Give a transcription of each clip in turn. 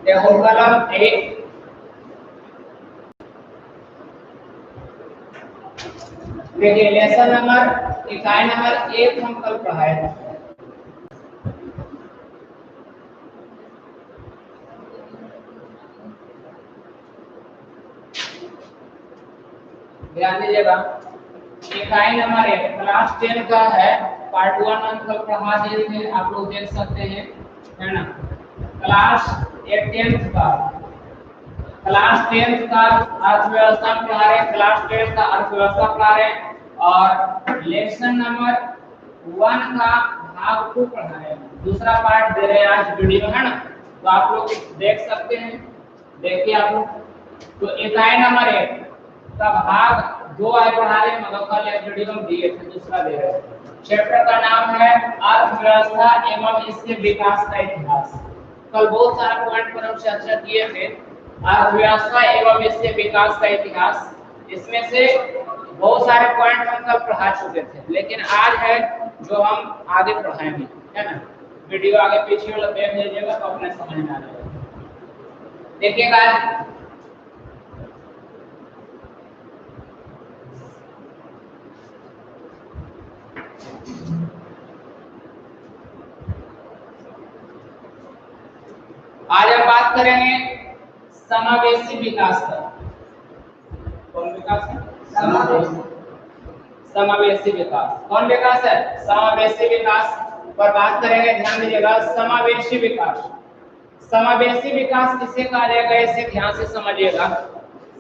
देखो कलम 1 देखिए लेसन नंबर इकाई नंबर 1 हम कल पढ़ाए थे। ध्यान दीजिएगा, इकाई नंबर 1 क्लास 10 का है, पार्ट 1 हम कल पढ़ा दिए थे, आप लोग देख सकते हैं, है ना। क्लास 10th का अर्थव्यवस्था पढ़ा रहे हैं, क्लास 10 का अर्थव्यवस्था पढ़ा रहे हैं और लेसन नंबर 1 का भाग 2 पढ़ा रहे हैं। दूसरा पार्ट दे रहे हैं आज वीडियो, है ना। तो आप लोग देख सकते हैं, देखिए आप लोग। तो इकाई नंबर 1 का भाग 2 आज पढ़ा रहे हैं, मतलब कल एक वीडियो में दिए थे, दूसरा दे रहे हैं। चैप्टर का नाम है अर्थव्यवस्था एवं इसके विकास का इतिहास। कल बहुत सारा पॉइंट पर हम चर्चा किए थे, अर्थव्यवस्था एवं इसके विकास का इतिहास। इसमें से बहुत सारे पॉइंट हम कल पढ़ा चुके थे, लेकिन आज है जो हम आगे पढ़ाएंगे, है ना। वीडियो आगे पीछे वाला देख लीजिएगा तो अपने समझ में आ जाएगा। देखिएगा आज हम बात करेंगे समावेशी विकास पर। कौन विकास है? समावेशी विकास। कौन विकास है? समावेशी विकास पर बात करेंगे। ध्यान दीजिएगा, समावेशी विकास, समावेशी विकास किसे कहा जाएगा, इसे ध्यान से समझिएगा।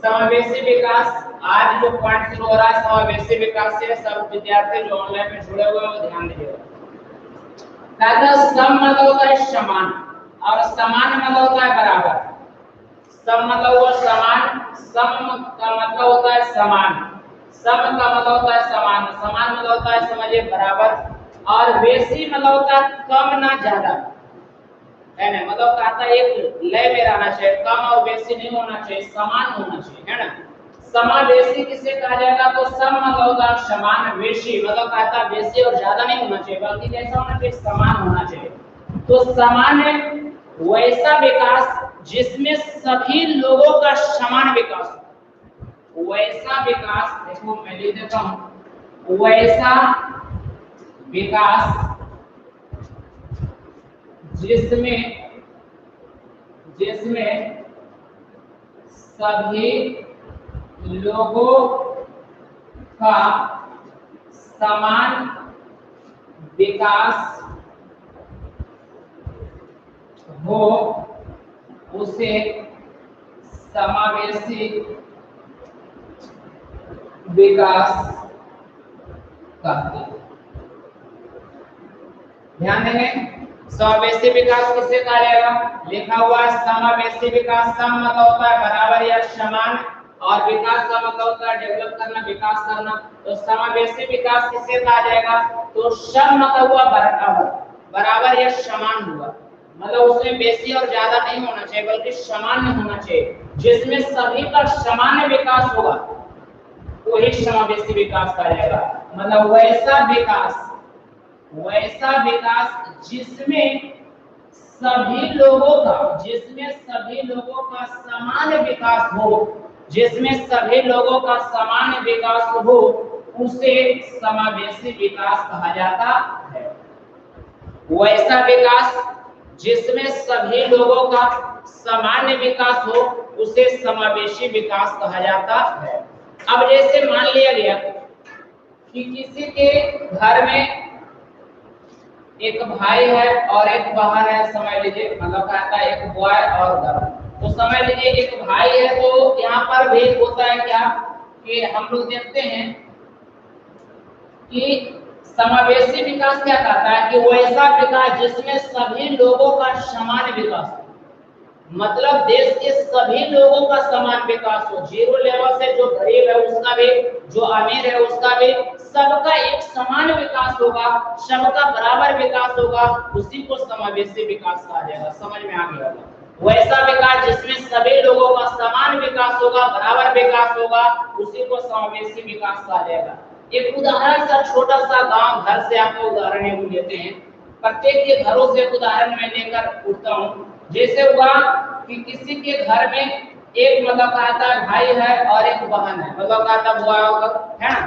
समावेशी विकास आज जो पॉइंट शुरू हो रहा है समावेशी विकास से, सब विद्यार्थी जो ऑनलाइन में जुड़े हुए हैं वो ध्यान दीजिएगा। सम मतलब होता है समान और समान मतलब होता है बराबर। सम मतलब हुआ समान, सम का मतलब होता है समान, सम का मतलब होता है समान, समान मतलब होता है समझिए बराबर, और बेसी मतलब होता है कम ना ज्यादा, है ना। मतलब कहता है एक लय में रहना चाहिए, कम और बेसी नहीं होना चाहिए, समान होना चाहिए, है ना। समावेशी किसे कहा जाएगा, तो सम मतलब होता है समान, बेसी मतलब कहता है बेसी और ज्यादा नहीं होना चाहिए, बल्कि कैसा होना चाहिए, समान होना चाहिए। तो समान है वैसा विकास जिसमें सभी लोगों का समान विकास, वैसा विकास, देखो मैं लिख देता हूं, वैसा विकास जिसमें सभी लोगों का समान विकास हो उसे समावेशी विकास कहते हैं। ध्यान देंगे, समावेशी विकास किसे कहा जाएगा, लिखा हुआ है समावेशी विकास। सम मतलब होता है बराबर या समान, और विकास का मतलब होता है डेवलप करना, विकास करना। तो समावेशी विकास किसे कहा जाएगा, तो सम मतलब हुआ बराबर, बराबर या समान हुआ, मतलब उसमें बेसी और ज्यादा नहीं होना चाहिए बल्कि सामान्य होना चाहिए, जिसमें सभी का सामान्य विकास होगा वही समावेशी विकास कहा जाएगा। मतलब वैसा विकास जिसमें सभी लोगों का समान विकास हो, जिसमें सभी लोगों का समान विकास हो उसे समावेशी विकास कहा जाता है। वैसा विकास जिसमें सभी लोगों का सामान्य विकास हो उसे समावेशी विकास कहा जाता है। अब जैसे मान लिया गया कि किसी के घर में एक भाई है और एक बहन है, समझ लीजिए, मतलब कहता है एक बॉय और गर्ल। तो समझ लीजिए एक भाई है, तो यहाँ पर भी होता है क्या कि हम लोग देखते हैं कि समावेशी विकास क्या कहता है कि वैसा विकास जिसमें सभी लोगों का समान विकास, मतलब देश के सभी लोगों का समान विकास हो, जीरो लेवल से जो गरीब है उसका भी, जो अमीर है उसका भी, सबका एक समान विकास होगा, सबका बराबर विकास होगा, उसी को समावेशी विकास कहा जाएगा। समझ में आ गया? वैसा विकास जिसमें सभी लोगों का समान विकास होगा, बराबर विकास होगा, उसी को समावेशी विकास कहा जाएगा। एक उदाहरण सा, छोटा सा गांव घर से आपको उदाहरण लेते हैं, प्रत्येक के घरों से उदाहरण में लेकर उठता हूँ। जैसे हुआ कि किसी के घर में एक मतलब कहता भाई है और एक बहन है, मतलब कहता हुआ होगा, है ना।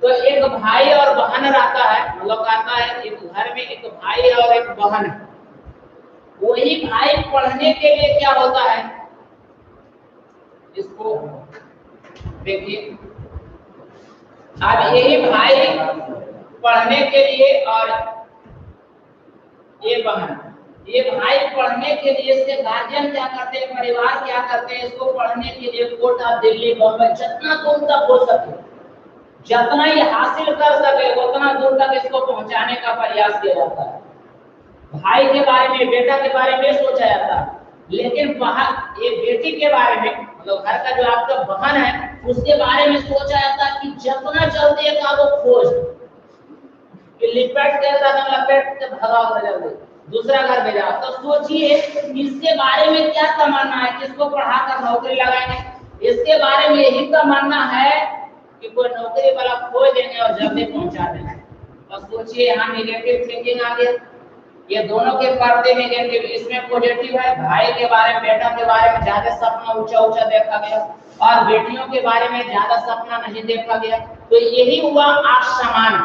तो एक भाई और बहन रहता है, मतलब कहता है एक घर में एक भाई और एक बहन है। वही भाई पढ़ने के लिए क्या होता है, इसको देखिए, अब यही भाई पढ़ने के लिए और ये बहन, ये भाई पढ़ने के लिए इसके गार्जियन क्या करते हैं, परिवार क्या करते हैं, इसको पढ़ने के लिए कोटा, दिल्ली, बॉम्बे, जितना दूर तक हो सके, जितना ये हासिल कर सके उतना दूर तक इसको पहुंचाने का प्रयास किया जाता है। भाई के बारे में, बेटा के बारे में सोचा जाता है, लेकिन बाहर ये बेटी के बारे में, मतलब घर का जो आपका बहन है उसके बारे में सोचा जाता है कि जितना जल्दी का वो खोज कि लिपट के साथ लपेट के भगा कर जल्दी दूसरा घर भेजा। तो सोचिए इसके बारे में क्या तमन्ना है, किसको पढ़ाकर नौकरी लगाएंगे, इसके बारे में यही तमन्ना है कि कोई नौकरी वाला खोज देंगे और जल्दी पहुंचा देंगे। और सोचिए यहाँ नेगेटिव थिंकिंग आ गया, ये दोनों के पर्दे नेगेटिव, इसमें पॉजिटिव है। भाई के बारे में, बेटा के बारे में ज्यादा सपना ऊंचा ऊंचा देखा गया और बेटियों के बारे में ज्यादा सपना नहीं देखा गया। तो यही हुआ असमान,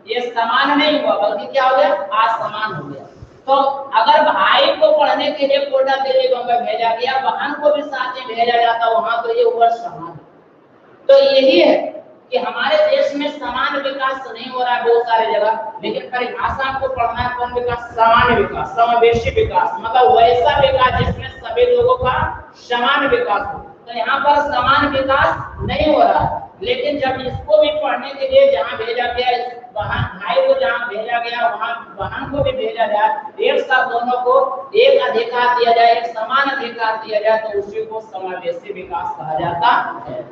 ये समान नहीं हुआ बल्कि क्या हो गया, असमान हो गया। तो अगर भाई को पढ़ने के लिए कोटा, दिल्ली, बॉम्बे भेजा गया, बहन को भी साथ में भेजा जाता वहां, तो ये हुआ समान। तो यही है कि हमारे देश में समान विकास नहीं हो रहा है बहुत सारी जगह, लेकिन परिभाषा को पढ़ना है कौन विकास, समान विकास, समावेशी विकास, मतलब वैसा विकास जिसमें सभी लोगों का समान विकास हो। तो यहाँ पर समान विकास नहीं हो रहा, लेकिन जब इसको भी पढ़ने के लिए जहाँ भेजा गया, भाई को जहाँ भेजा गया वहाँ बहन को भी भेजा जाए, एक साथ दोनों को एक अधिकार दिया जाए, एक समान अधिकार दिया जाए, तो उसी को समावेशी विकास कहा जाता है।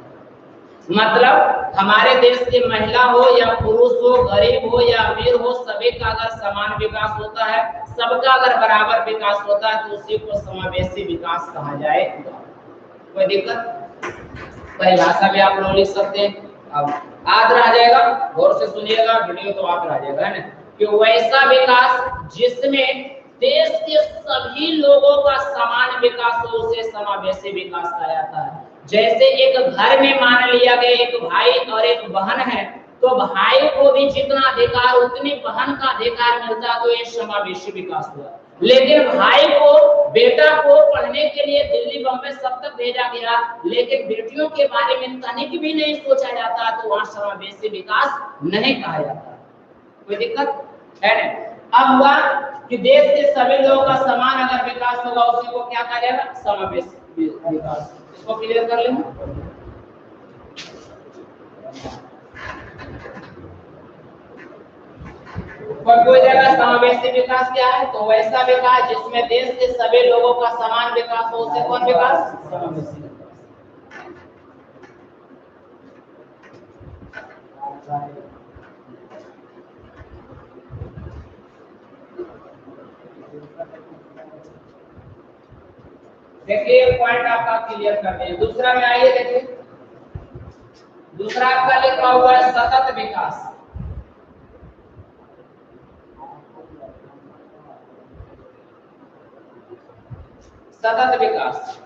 मतलब हमारे देश की महिला हो या पुरुष हो, गरीब हो या अमीर हो, सभी का अगर समान विकास होता है, सबका अगर बराबर विकास होता है, तो उसी को समावेशी विकास कहा जाएगा। कोई दिक्कत, परिभाषा भी आप लोग लिख सकते हैं। अब याद रह जाएगा, गौर से सुनिएगा, वीडियो तो आप रह जाएगा, है ना, कि वैसा विकास जिसमें देश के सभी लोगों का समान विकास हो, उसे समावेशी विकास कहा जाता है। जैसे एक घर में मान लिया गया एक भाई और एक बहन है, तो भाई को भी जितना अधिकार उतनी बहन का अधिकार मिलता, तो ये समावेशी विकास हुआ। लेकिन भाई को, बेटा को पढ़ने के लिए दिल्ली, बॉम्बे सब तक भेजा गया, लेकिन बेटियों के बारे में तनिक भी नहीं सोचा जाता, तो वहां समावेशी विकास नहीं कहा जाता। कोई दिक्कत है नहीं। अब हुआ कि देश के सभी लोगों का समान अगर विकास होगा, उसी को क्या कहा जाएगा, समावेशी विकास। इसको क्लियर कर लें। कोई जगह समावेशी विकास क्या है, तो वैसा विकास जिसमें देश के सभी लोगों का समान विकास हो, उसे कौन विकास, समावेशी विकास। देखिए पॉइंट आपका क्लियर कर दें। दूसरा में आइए देखिए, दूसरा आपका लिखा हुआ है सतत विकास। सतत विकास,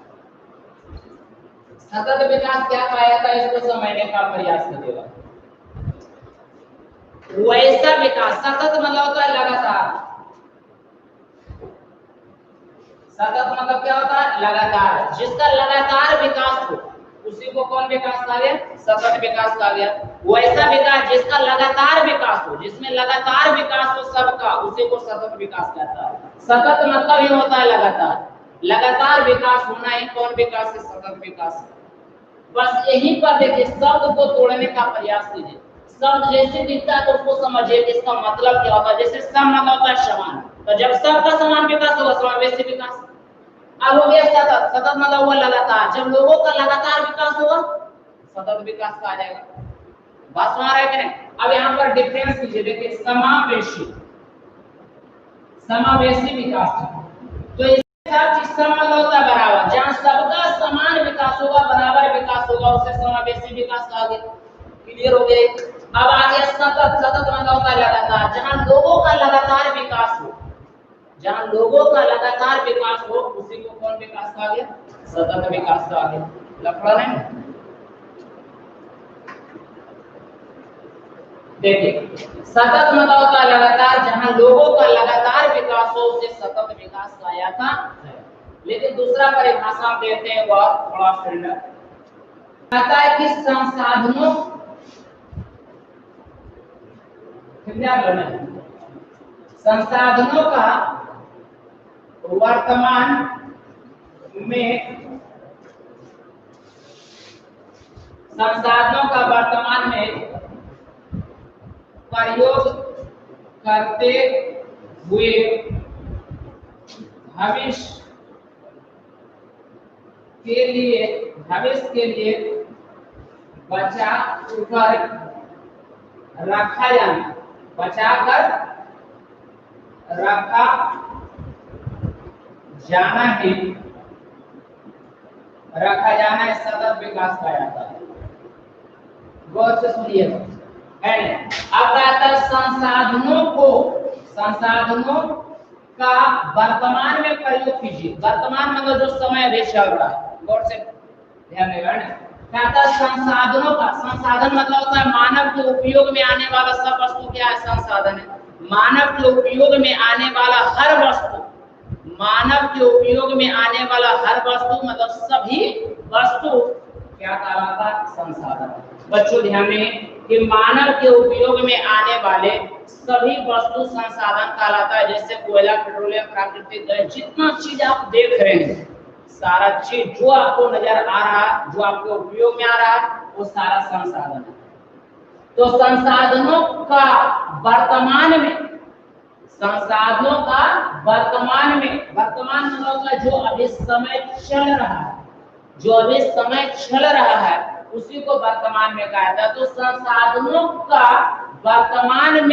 सतत विकास क्या कहा जाता है, इसको समझने का प्रयास करिएगा। वैसा विकास, सतत मतलब होता है लगातार, सतत मतलब क्या होता है, लगातार, जिसका लगातार विकास हो उसी को कौन विकास कहा गया, सतत विकास कहा गया। वैसा विकास जिसका लगातार विकास हो, जिसमें लगातार विकास हो सबका, उसी को सतत विकास कहता है। सतत मतलब ये होता है लगातार, लगातार विकास होना ही कौन विकास है, सतत विकास। बस यहीं पर देखिए, शब्द को तोड़ने का प्रयास कीजिए। शब्द जैसे दिखता है तो उसको समझिए कि इसका मतलब क्या होता है। जैसे सम मतलब होता है समान, तो जब सबका समान विकास होगा, समावेशी विकास। अब हो गया सतत, सतत मतलब हुआ लगातार, जब लोगों का लगातार विकास होगा, सतत विकास कहा जाएगा। बात सुना रहे कि नहीं। अब यहाँ पर डिफरेंस कीजिए, देखिए समावेशी, समावेशी विकास, तो इसका सम मतलब होता है बराबर, जहाँ सबका समान विकास होगा, बराबर विकास होगा, उसे समावेशी विकास कहा गया। क्लियर हो गया। अब आ गया सतत, सतत मतलब होता है लगातार, जहाँ लोगों का लगातार विकास हो, जहां लोगों का लगातार विकास हो उसी को कौन विकास कहा गया? सतत विकास कहा गया। लफड़ा नहीं। देखिए सतत मतलब होता है लगातार, जहां लोगों का लगातार विकास हो उसे सतत विकास कहा जाता है। लेकिन दूसरा परिभाषा देते हैं वह थोड़ा स्टैंडर्ड कहता है कि संसाधनों संसाधनों का वर्तमान में प्रयोग करते हुए भविष्य के लिए बचा कर रखा जाना, बचा कर रखा जाना है, सतत विकास कहा जाता है। गौर से सुनिएगा। अब कहता है संसाधनों का वर्तमान में प्रयोग कीजिए। वर्तमान मतलब जो समय अभी चल रहा है, गौर से ध्यान देगा। कहता है संसाधन मतलब होता है मानव के उपयोग में आने वाला सब वस्तु क्या है? संसाधन है। मानव के उपयोग में आने वाला हर वस्तु, मानव के उपयोग में आने वाला हर वस्तु मतलब सभी वस्तु क्या कहलाता है? संसाधन। बच्चों ध्यान दें कि मानव के उपयोग में आने वाले सभी वस्तु संसाधन कहलाता है। जैसे कोयला, पेट्रोलियम, प्राकृतिक गैस, जितना चीज आप देख रहे हैं, सारा चीज जो आपको नजर आ रहा है, जो आपके उपयोग में आ रहा है, वो सारा संसाधन है। तो संसाधनों का वर्तमान में, वर्तमान मतलब जो अभी समय चल रहा है, उसी को वर्तमान में कहा जाता है। तो संसाधनों का वर्तमान में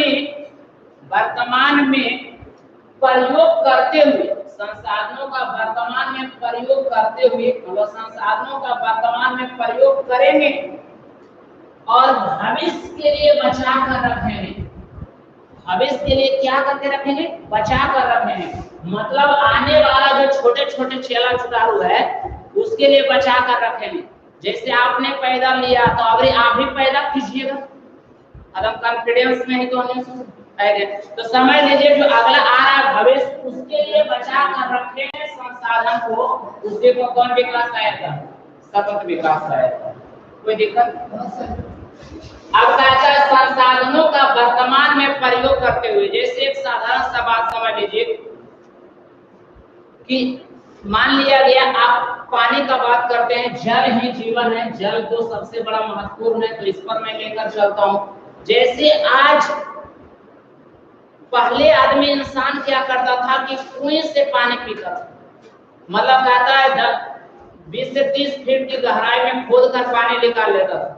प्रयोग करते हुए, मतलब संसाधनों का वर्तमान में प्रयोग करेंगे और भविष्य के लिए बचा कर रखेंगे। भविष्य के लिए क्या करके रखेंगे? बचा कर रखेंगे। मतलब आने वाला जो छोटे छोटे चेला चुटारू है उसके लिए बचा कर रखेंगे। जैसे आपने पैदा लिया तो अभी आप भी पैदा कीजिएगा, अगर कॉन्फिडेंस में है तो तो समझ लीजिए जो अगला आ रहा भविष्य उसके लिए बचा कर रखेंगे संसाधन को, उसी को कौन विकास कहा जाता है? सतत विकास कहा जाता है। कोई दिक्कत? अब कहता है संसाधनों का वर्तमान में प्रयोग करते हुए। जैसे एक साधारण सा बात समझ लीजिए कि मान लिया गया आप पानी का बात करते हैं, जल ही जीवन है, जल तो सबसे बड़ा महत्वपूर्ण है, तो इस पर मैं लेकर चलता हूं। जैसे आज पहले आदमी इंसान क्या करता था कि कुएं से पानी पीता था, मतलब कहता है 20 से 30 फीट की गहराई में खोद कर पानी निकाल लेता था।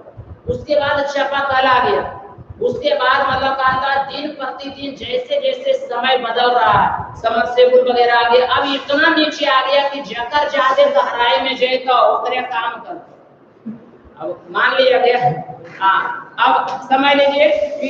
उसके बाद चापाकल आ गया। उसके बाद मतलब कहता है दिन प्रतिदिन जैसे जैसे समय बदल रहा है, समरसेबुल वगैरह आ गया। अब इतना नीचे आ गया कि जकर ज्यादा गहराई में जाएगा ओकरे काम करता। अब मान लिया गया, अब समझ लीजिए कि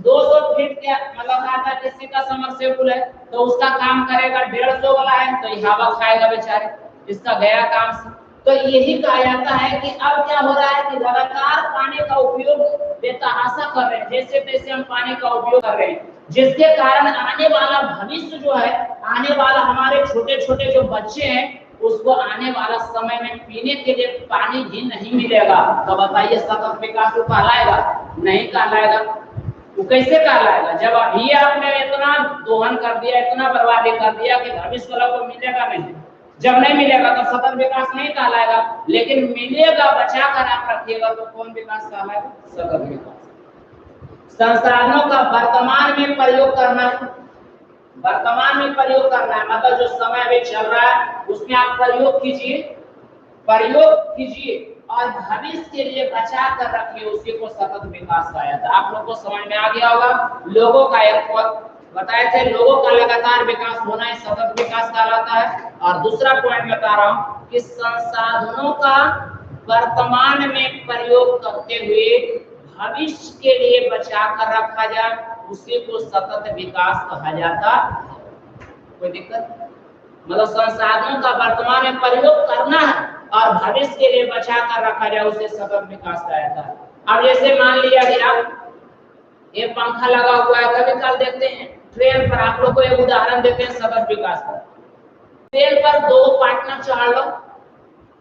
200 फीट के मतलब कहता है किसी का समरसेबुल है तो उसका काम करेगा 150 वाला है तो हवा खाएगा बेचारे, इसका गया काम से। तो यही कहा जाता है कि अब क्या हो रहा है कि लगातार पानी का उपयोग बेतहाशा कर रहे हैं, जैसे तैसे हम पानी का उपयोग कर रहे हैं, जिसके कारण आने वाला भविष्य जो है, आने वाला हमारे छोटे छोटे जो बच्चे हैं उसको आने वाला समय में पीने के लिए पानी भी नहीं मिलेगा। तो बताइए सतत विकास को कहलाएगा? नहीं कहलाएगा। वो कैसे कहलाएगा? जब अभी आपने इतना दोहन कर दिया, इतना बर्बादी कर दिया कि भविष्य वाला को मिलेगा नहीं। जब नहीं मिलेगा तो सतत विकास नहीं कहलाएगा, लेकिन मिलेगा बचा कर आप रखिएगा तो कौन विकास कहलाएगा? सतत विकास। संसाधनों का वर्तमान में प्रयोग करना है, मतलब जो समय अभी चल रहा है उसमें आप प्रयोग कीजिए और भविष्य के लिए बचा कर रखिए, उसी को सतत विकास कहा जाता है। आप लोगों को समझ में आ गया होगा। लोगों का एक बताए थे, लोगों का लगातार विकास होना ही सतत विकास कहलाता है। और दूसरा पॉइंट बता रहा हूं कि संसाधनों का वर्तमान में प्रयोग करते हुए भविष्य के लिए बचा कर रखा जाए, उसी को सतत विकास कहा जाता है। कोई दिक्कत? मतलब संसाधनों का वर्तमान में प्रयोग करना है और भविष्य के लिए बचा कर रखा जाए, उसे सतत विकास कहा जाता है। अब जैसे मान लिया गया ये पंखा लगा हुआ है, कभी कल देखते हैं ट्रेन पर, आप लोग को एक उदाहरण देते हैं सतत विकास का। ट्रेन पर दो पार्टनर चढ़ लो,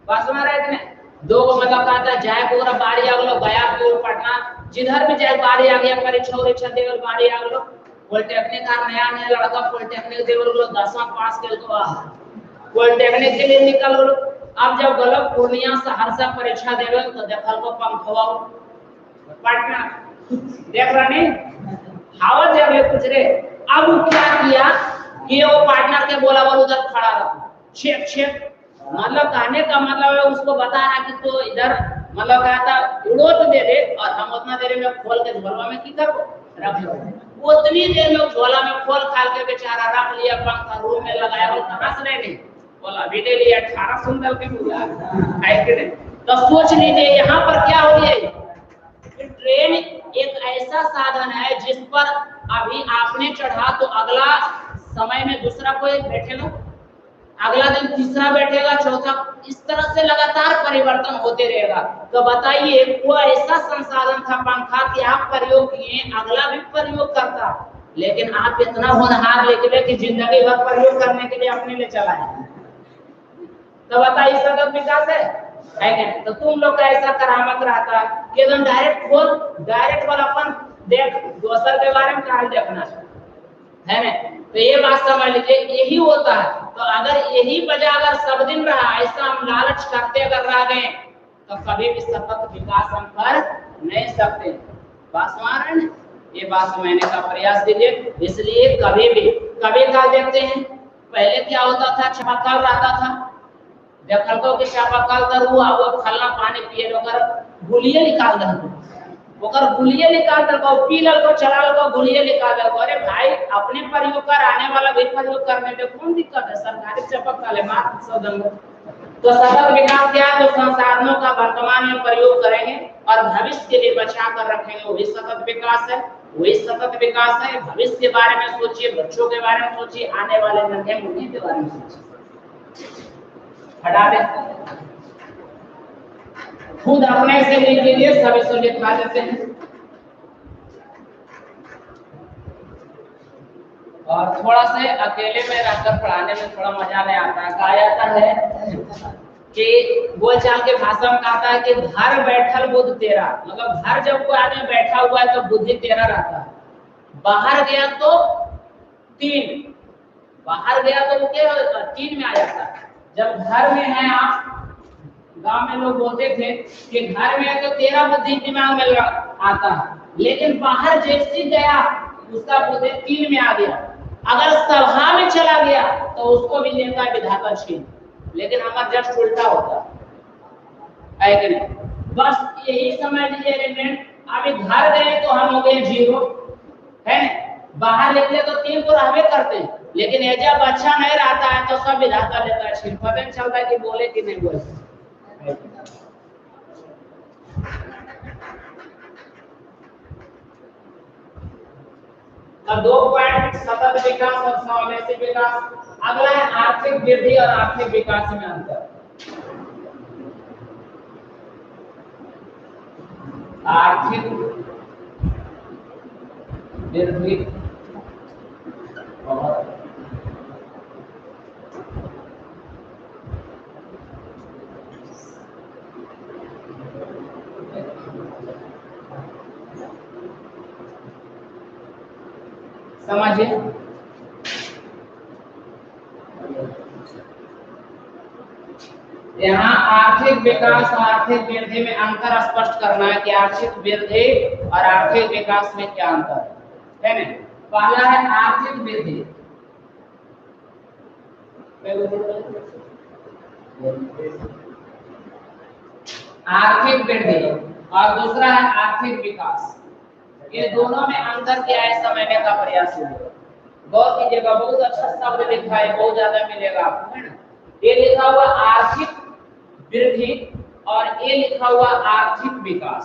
बस में रहते हैं दो को, मतलब कहता है जाए पूरा बारी आ गलो, गया पूरा पटना, जिधर भी जाए बारी आ गया, परीक्षा उरीक्षा देवल बारी आ गलो। पॉलिटेक्निक का नया नया लड़का पॉलिटेक्निक देवल गलो, 10वां पास कर तो पॉलिटेक्निक के लिए निकल गलो। अब जब गलो पूर्णिया सहरसा परीक्षा देवल तो देखल को पंखवा पटना, देख रहा नहीं हावत जब कुछ रे। अब वो क्या किया कि वो पार्टनर के बोला बोल उधर खड़ा रखो, चेक चेक, मतलब कहने का मतलब है उसको बता रहा कि तो इधर मतलब कहता उड़ोत दे दे और हम उतना देर में खोल के झोला में की कर रख लो। उतनी देर में झोला में खोल खाल के बेचारा रख लिया, पंखा रूम में लगाया, वो हंस रहे नहीं, बोला अभी ले लिया 18 सुंदर के पूरा है कि नहीं। तो सोच लीजिए यहाँ पर क्या हो गया, ट्रेन एक ऐसा साधन है जिस पर अभी आपने चढ़ा तो अगला समय में दूसरा कोई बैठेगा, अगला दिन तीसरा बैठेगा, चौथा, इस तरह से लगातार परिवर्तन होते रहेगा। तो बताइए वो ऐसा संसाधन था पंखा कि आप प्रयोग किए, अगला भी प्रयोग करता, लेकिन आप इतना होनहार लेके कि जिंदगी भर प्रयोग करने के लिए अपने लिए चलाए। तो बताइए सतत विकास है क्या? तो तुम लोग का ऐसा करामत रहता कि एकदम डायरेक्ट खोल, डायरेक्ट वाला अपन देख, दोसर के बारे में क्या देखना है ना। तो ये बात समझ लीजिए, यही होता है। तो अगर यही वजह अगर सब दिन रहा, ऐसा हम लालच करते अगर रह गए तो कभी भी सतत विकास हम कर नहीं सकते। बात समझ रहे हैं? ये बात समझने का प्रयास कीजिए। इसलिए कभी भी कभी का देखते हैं पहले क्या होता था, चापाकल रहता था, देखो कि चापाकल तर हुआ वो खलना पानी पिए ओकर गुलिये निकाल दे, ओकर गुलिये निकाल दे, पी लल को चला लल को गुलिये निकाल दे। अरे भाई अपने प्रयोग कर, आने वाला भी प्रयोग करने में कौन दिक्कत है, सरकारी चापाकल है मात्र 100 दंग। तो सतत विकास क्या है, तो संसाधनों का वर्तमान में प्रयोग करेंगे और भविष्य के लिए बचा कर रखेंगे, वही सतत विकास है, वही सतत विकास है। भविष्य के बारे में सोचिए, बच्चों के बारे में सोचिए, आने वाले नन्हे मुन्ने के बारे में सोचिए। हटा दे, खुद अपने से लिख लीजिए, सभी से लिखवा देते हैं। और थोड़ा से अकेले में रहकर पढ़ाने में थोड़ा मजा नहीं आता है। कहा जाता है कि बोलचाल के भाषा में कहता है कि घर बैठल बुद्धि तेरा, मतलब घर जब कोई आदमी बैठा हुआ है तो बुद्धि तेरा रहता है, बाहर गया तो 3, बाहर गया तो वो क्या होता है 3 में आ जाता है। जब घर में है आप, गांव में लोग बोलते थे कि घर में है तो तेरा बुद्धि दिमाग में आता है, लेकिन बाहर जैसे गया उसका बुद्धि 3 में आ गया। अगर सभा में चला गया तो उसको भी लेता है विधाता छीन, लेकिन हमारा जस्ट उल्टा होता है कि नहीं। बस यही समझ लीजिए एलिमेंट, अभी घर गए तो हम हो गए 0 है ना, बाहर निकले तो 3 तो रहबे करते हैं, लेकिन ये जब अच्छा नहीं रहता है तो सब विधाता लेता है छीन, पता नहीं चलता कि बोले कि नहीं बोले। अब 2 पॉइंट सतत विकास और समावेशी विकास। अगला है आर्थिक वृद्धि और आर्थिक विकास में अंतर। आर्थिक वृद्धि और समझिए, यहाँ आर्थिक विकास और आर्थिक वृद्धि में अंतर स्पष्ट करना है कि आर्थिक वृद्धि और आर्थिक विकास में क्या अंतर है ना। पहला है आर्थिक वृद्धि, आर्थिक वृद्धि, और दूसरा है आर्थिक विकास। ये दोनों में अंतर क्या है समझने का प्रयास कीजिए, गौर कीजिएगा। बहुत अच्छा शब्द लिखा है, बहुत ज्यादा मिलेगा आपको है ना। ये लिखा हुआ आर्थिक वृद्धि और ये लिखा हुआ आर्थिक विकास,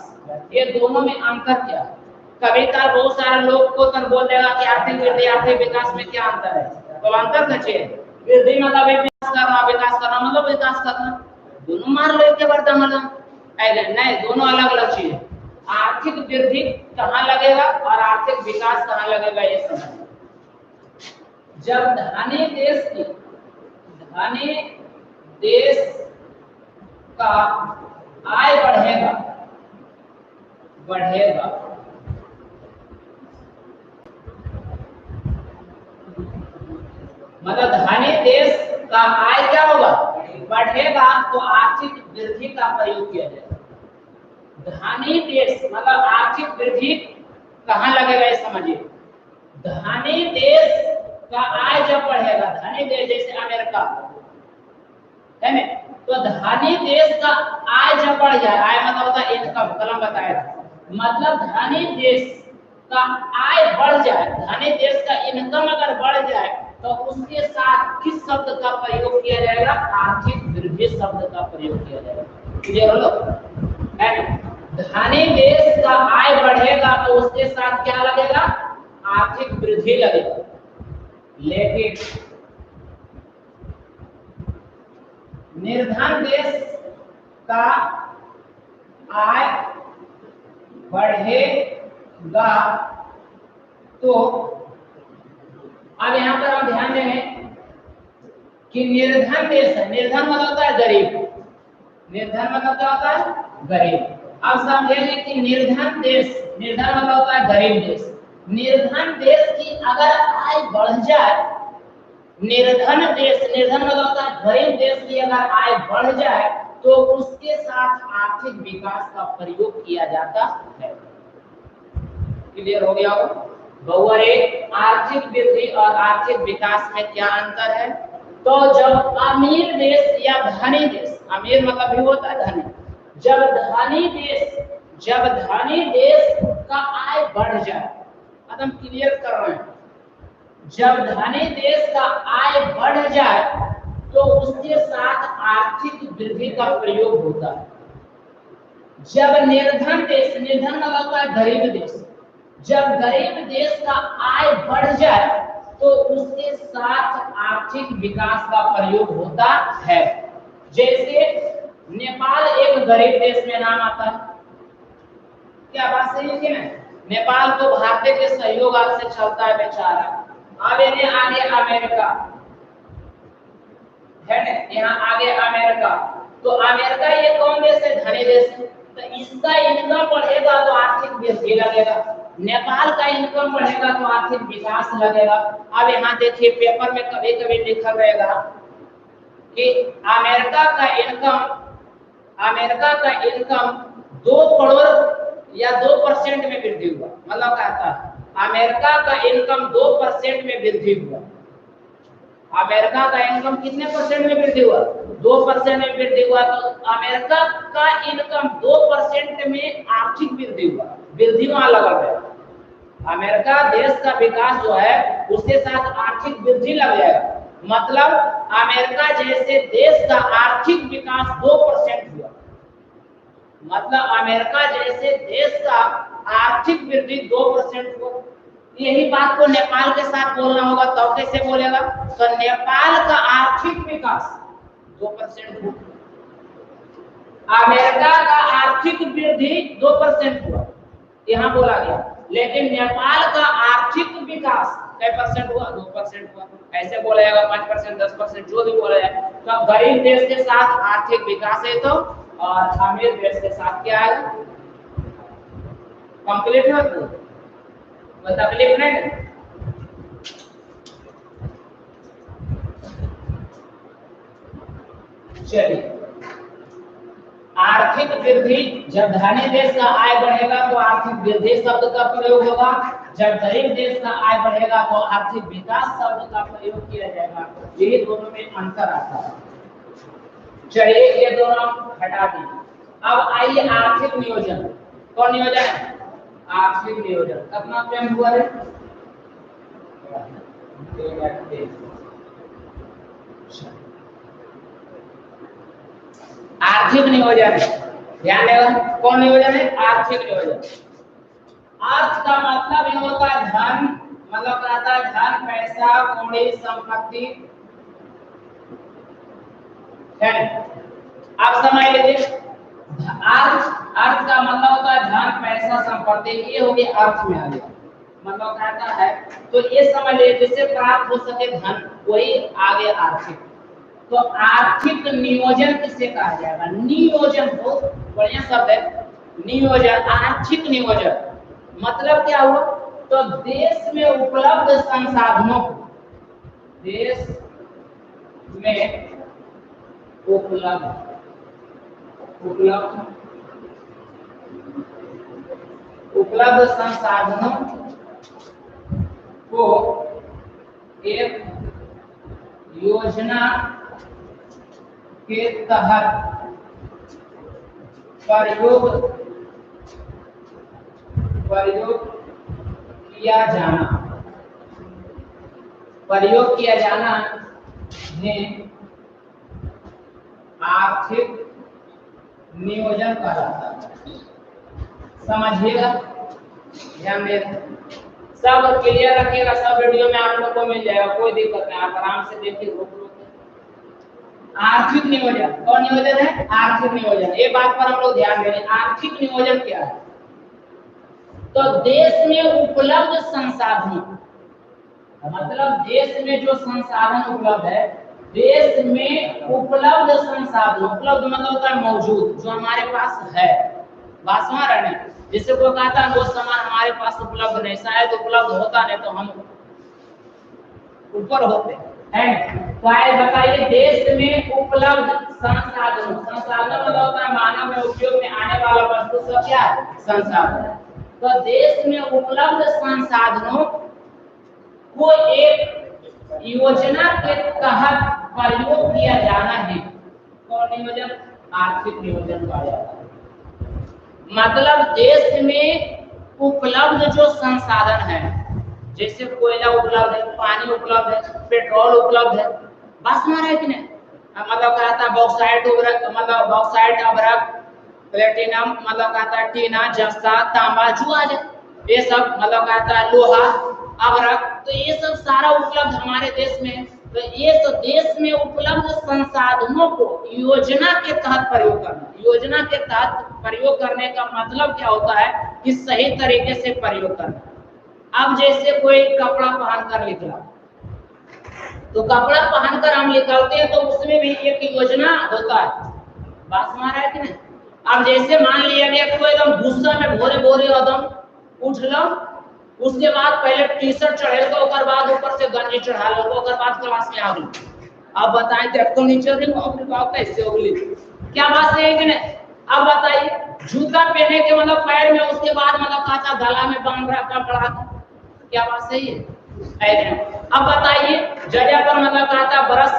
ये दोनों में अंतर क्या है। कभी कभी बहुत सारे लोग को बोल देगा कि आर्थिक वृद्धि आर्थिक विकास में क्या अंतर है, अंतर समझिए, वृद्धि मतलब विकास करना मतलब विकास करना, दोनों मार लो एक के बाद मतलब नहीं, दोनों अलग अलग चीज है। आर्थिक वृद्धि कहाँ लगेगा और आर्थिक विकास कहाँ लगेगा ये समझ। जब धनी देश का आय बढ़ेगा मतलब धनी देश का आय क्या होगा, बढ़ेगा, तो आर्थिक वृद्धि का प्रयोग किया जाएगा। धनी देश मतलब आर्थिक वृद्धि कहाँ लगेगा ये समझिए। धनी देश का आय जब बढ़ेगा, धनी देश जैसे अमेरिका है ना, तो धनी देश का आय जब बढ़ जाए, आय मतलब होता है इनकम, कलम बताया, मतलब धनी देश का आय बढ़ जाए, धनी देश का इनकम अगर बढ़ जाए तो उसके साथ किस शब्द का प्रयोग किया जाएगा, आर्थिक वृद्धि शब्द का प्रयोग किया जाएगा। क्लियर हो लोग? धनी देश का आय बढ़ेगा तो उसके साथ क्या लगेगा, आर्थिक वृद्धि लगेगा। लेकिन निर्धन देश का आय बढ़ेगा तो अब यहाँ पर हम ध्यान दें कि निर्धन देश है, निर्धन मतलब होता है गरीब, निर्धन मतलब क्या होता है, गरीब। अब समझेंगे कि निर्धन देश, निर्धन मतलब होता है गरीब देश, निर्धन देश की अगर आय बढ़ जाए, निर्धन मतलब होता है गरीब देश की अगर आय बढ़ जाए तो उसके साथ आर्थिक विकास का प्रयोग किया जाता है। क्लियर हो गया हो? बहुवरे आर्थिक वृद्धि और आर्थिक विकास में क्या अंतर है? तो जब अमीर देश या धनी देश, अमीर मतलब भी होता है धनी, जब धनी देश का आय बढ़ जाए, हम क्लियर कर रहे हैं, जब धनी देश का आय बढ़ जाए तो उसके साथ आर्थिक वृद्धि का प्रयोग होता है। जब निर्धन देश, निर्धन मतलब होता है गरीब देश, जब गरीब देश का आय बढ़ जाए तो उसके साथ आर्थिक विकास का प्रयोग होता है। जैसे नेपाल एक गरीब देश में नाम आता है, क्या बात सही है कि नहीं? नेपाल तो भारत के सहयोग से चलता है बेचारा। अब इन्हें आगे अमेरिका है ना, यहाँ आगे अमेरिका, तो अमेरिका ये कौन देश है, धनी देश है, तो इसका इनकम बढ़ेगा तो आर्थिक वृद्धि लगेगा, नेपाल का इनकम बढ़ेगा तो आर्थिक विकास लगेगा। अब यहाँ देखिए पेपर में कभी कभी लिखा रहेगा कि अमेरिका का इनकम 2 करोड़ या 2% में वृद्धि हुआ, मतलब कहता है अमेरिका का इनकम 2% में वृद्धि हुआ। अमेरिका का इनकम कितने परसेंट में वृद्धि हुआ, 2% में वृद्धि हुआ, तो अमेरिका का इनकम 2% में आर्थिक वृद्धि हुआ, वृद्धि वहां लगा है। अमेरिका देश का विकास जो है उसके साथ आर्थिक वृद्धि लग जाएगा, मतलब अमेरिका जैसे देश का आर्थिक विकास 2% हुआ, मतलब अमेरिका जैसे देश का आर्थिक वृद्धि 2% हुआ। यही बात को नेपाल के साथ बोलना होगा, तो कैसे बोलेगा, तो नेपाल का आर्थिक विकास 2% हुआ, अमेरिका का आर्थिक वृद्धि 2% हुआ, यहाँ बोला गया, लेकिन नेपाल का आर्थिक विकास कै परसेंट हुआ, 2% हुआ। ऐसे बोला जाएगा 5%, 10%, जो भी बोला जाए। तो गरीब देश के साथ आर्थिक विकास है, तो और अमीर देश के साथ क्या है, कंप्लीट है, तो तकलीफ नहीं। चलिए, आर्थिक वृद्धि, जब धनी देश का आय बढ़ेगा तो आर्थिक वृद्धि शब्द का प्रयोग होगा, जब गरीब देश का आय बढ़ेगा तो आर्थिक विकास शब्द का प्रयोग किया जाएगा। यही दोनों में अंतर आता है। चलिए ये दोनों हटा दीजिए। अब आइए आर्थिक नियोजन। कौन नियोजन है, आर्थिक नियोजन। अपना पेन हुआ है, आर्थिक नियोजन, ध्यान देगा, कौन नियोजन है, आर्थिक नियोजन। अर्थ का मतलब ये होता है धन, मतलब कहता है धन पैसा कौड़ी संपत्ति है। आप समझ लीजिए अर्थ, अर्थ का मतलब होता है धन पैसा संपत्ति, ये हो गया अर्थ में आ गया। मतलब कहता है तो ये समझ लीजिए जिससे प्राप्त हो सके धन वही आगे आर्थिक। तो आर्थिक नियोजन किसे कहा जाएगा? नियोजन बहुत बढ़िया शब्द है नियोजन, आर्थिक नियोजन मतलब क्या हुआ? तो देश में उपलब्ध संसाधनों को, देश में उपलब्ध संसाधनों को एक योजना के तहत प्रयोग किया जाना है आर्थिक नियोजन कहलाता है। समझिएगा, ध्यान दे, सब क्लियर रखिएगा। सब वीडियो में आप लोग को मिल जाएगा, कोई दिक्कत नहीं, आप आराम से देखिए। आर्थिक नियोजन, कौन नियोजन है? आर्थिक नियोजन। ये बात पर हम लोग ध्यान दें, आर्थिक नियोजन क्या है? तो देश में उपलब्ध संसाधन, मतलब देश में जो संसाधन उपलब्ध है, देश में उपलब्ध संसाधन, उपलब्ध मतलब होता है मौजूद, जो हमारे पास है, बासवा रहने। जिससे कोई कहता है वो सामान हमारे पास उपलब्ध नहीं, शायद उपलब्ध होता नहीं तो हम ऊपर होते हैं। तो आइए बताइए, देश में उपलब्ध संसाधन, संसाधन मतलब होता है मानव में उपयोग में आने वाला वस्तु सब क्या है? संसाधन। तो देश में उपलब्ध संसाधनों को एक योजना के तहत प्रयोग किया जाना है। कौन नियोजन? आर्थिक नियोजन कहा जाता है। मतलब देश में उपलब्ध जो संसाधन है, जैसे कोयला उपलब्ध है, पानी उपलब्ध है, पेट्रोल उपलब्ध है, बस मारा है कि नहीं? मतलब कहता है बॉक्साइट, मतलब बॉक्साइट, अभ्रक, प्लेटिनम, मतलब कहता है टीना, जस्ता, तांबा, जुआज, ये सब मतलब कहता है लोहा, अभ्रक, तो ये सब सारा उपलब्ध हमारे देश में। तो ये तो देश में उपलब्ध संसाधनों को योजना के तहत प्रयोग करना। योजना के तहत प्रयोग करने का मतलब क्या होता है कि सही तरीके से प्रयोग करना। अब जैसे कोई कपड़ा पहनकर निकला, तो कपड़ा पहनकर हम निकलते हैं तो उसमें भी एक योजना होता है, बात मारा है कि नहीं? अब जैसे मान लिया गया कोई एकदम गुस्सा में भोरे भोरे एकदम उठलो, उसके बाद पहले टी-शर्ट चढ़े तो ओकर बाद ऊपर से गंजी चढ़ा लो, ओकर बाद क्लास में आ गई। अब बताएं तब तो नीचे दिन अपने बाप कैसे होगी? क्या बात है कि नहीं? अब बताइए, जूता पहने के मतलब पैर में, उसके बाद मतलब काचा गला में बांध रहा कपड़ा, क्या बात सही है? अब बताइए, जगह पर मतलब कहता बरस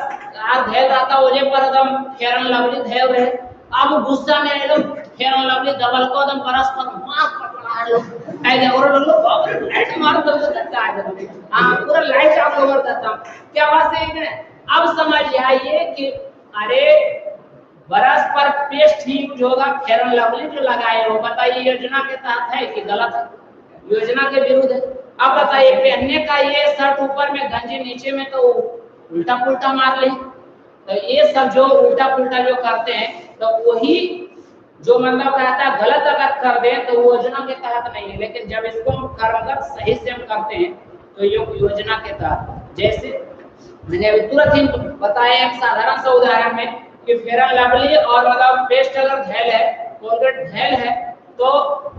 आग धेल रहता, ओजे पर एकदम फेरन लवली धेल रहे, अब गुस्सा में आए लोग फेरन लवली दबल को एकदम बरस पर मार पकड़ा लो, ऐसे और लोग बाप रे लाइट मार दो सकता है, हां पूरा लाइट ऑफ ओवर करता। क्या बात है कि अब समझ आइए कि अरे बरस पर पेस्ट ही जो होगा फेरन लवली जो लगाए हो, बताइए योजना के तहत है कि गलत है? योजना के विरुद्ध है। अब बताइए, पहनने का ये शर्ट ऊपर में गंजी नीचे में तो उल्टा पुल्टा मार ले, तो ये सब जो उल्टा पुल्टा जो करते हैं तो वही जो मतलब कहता है गलत अगर कर दे तो योजना के तहत नहीं है। लेकिन जब इसको हम कर्मगत सही से हम करते हैं तो ये योजना के तहत। जैसे मैंने अभी तुरंत ही बताया एक साधारण सा उदाहरण में कि फेरन लवली और मतलब पेस्ट अगर धेल है, कोलगेट धेल है, तो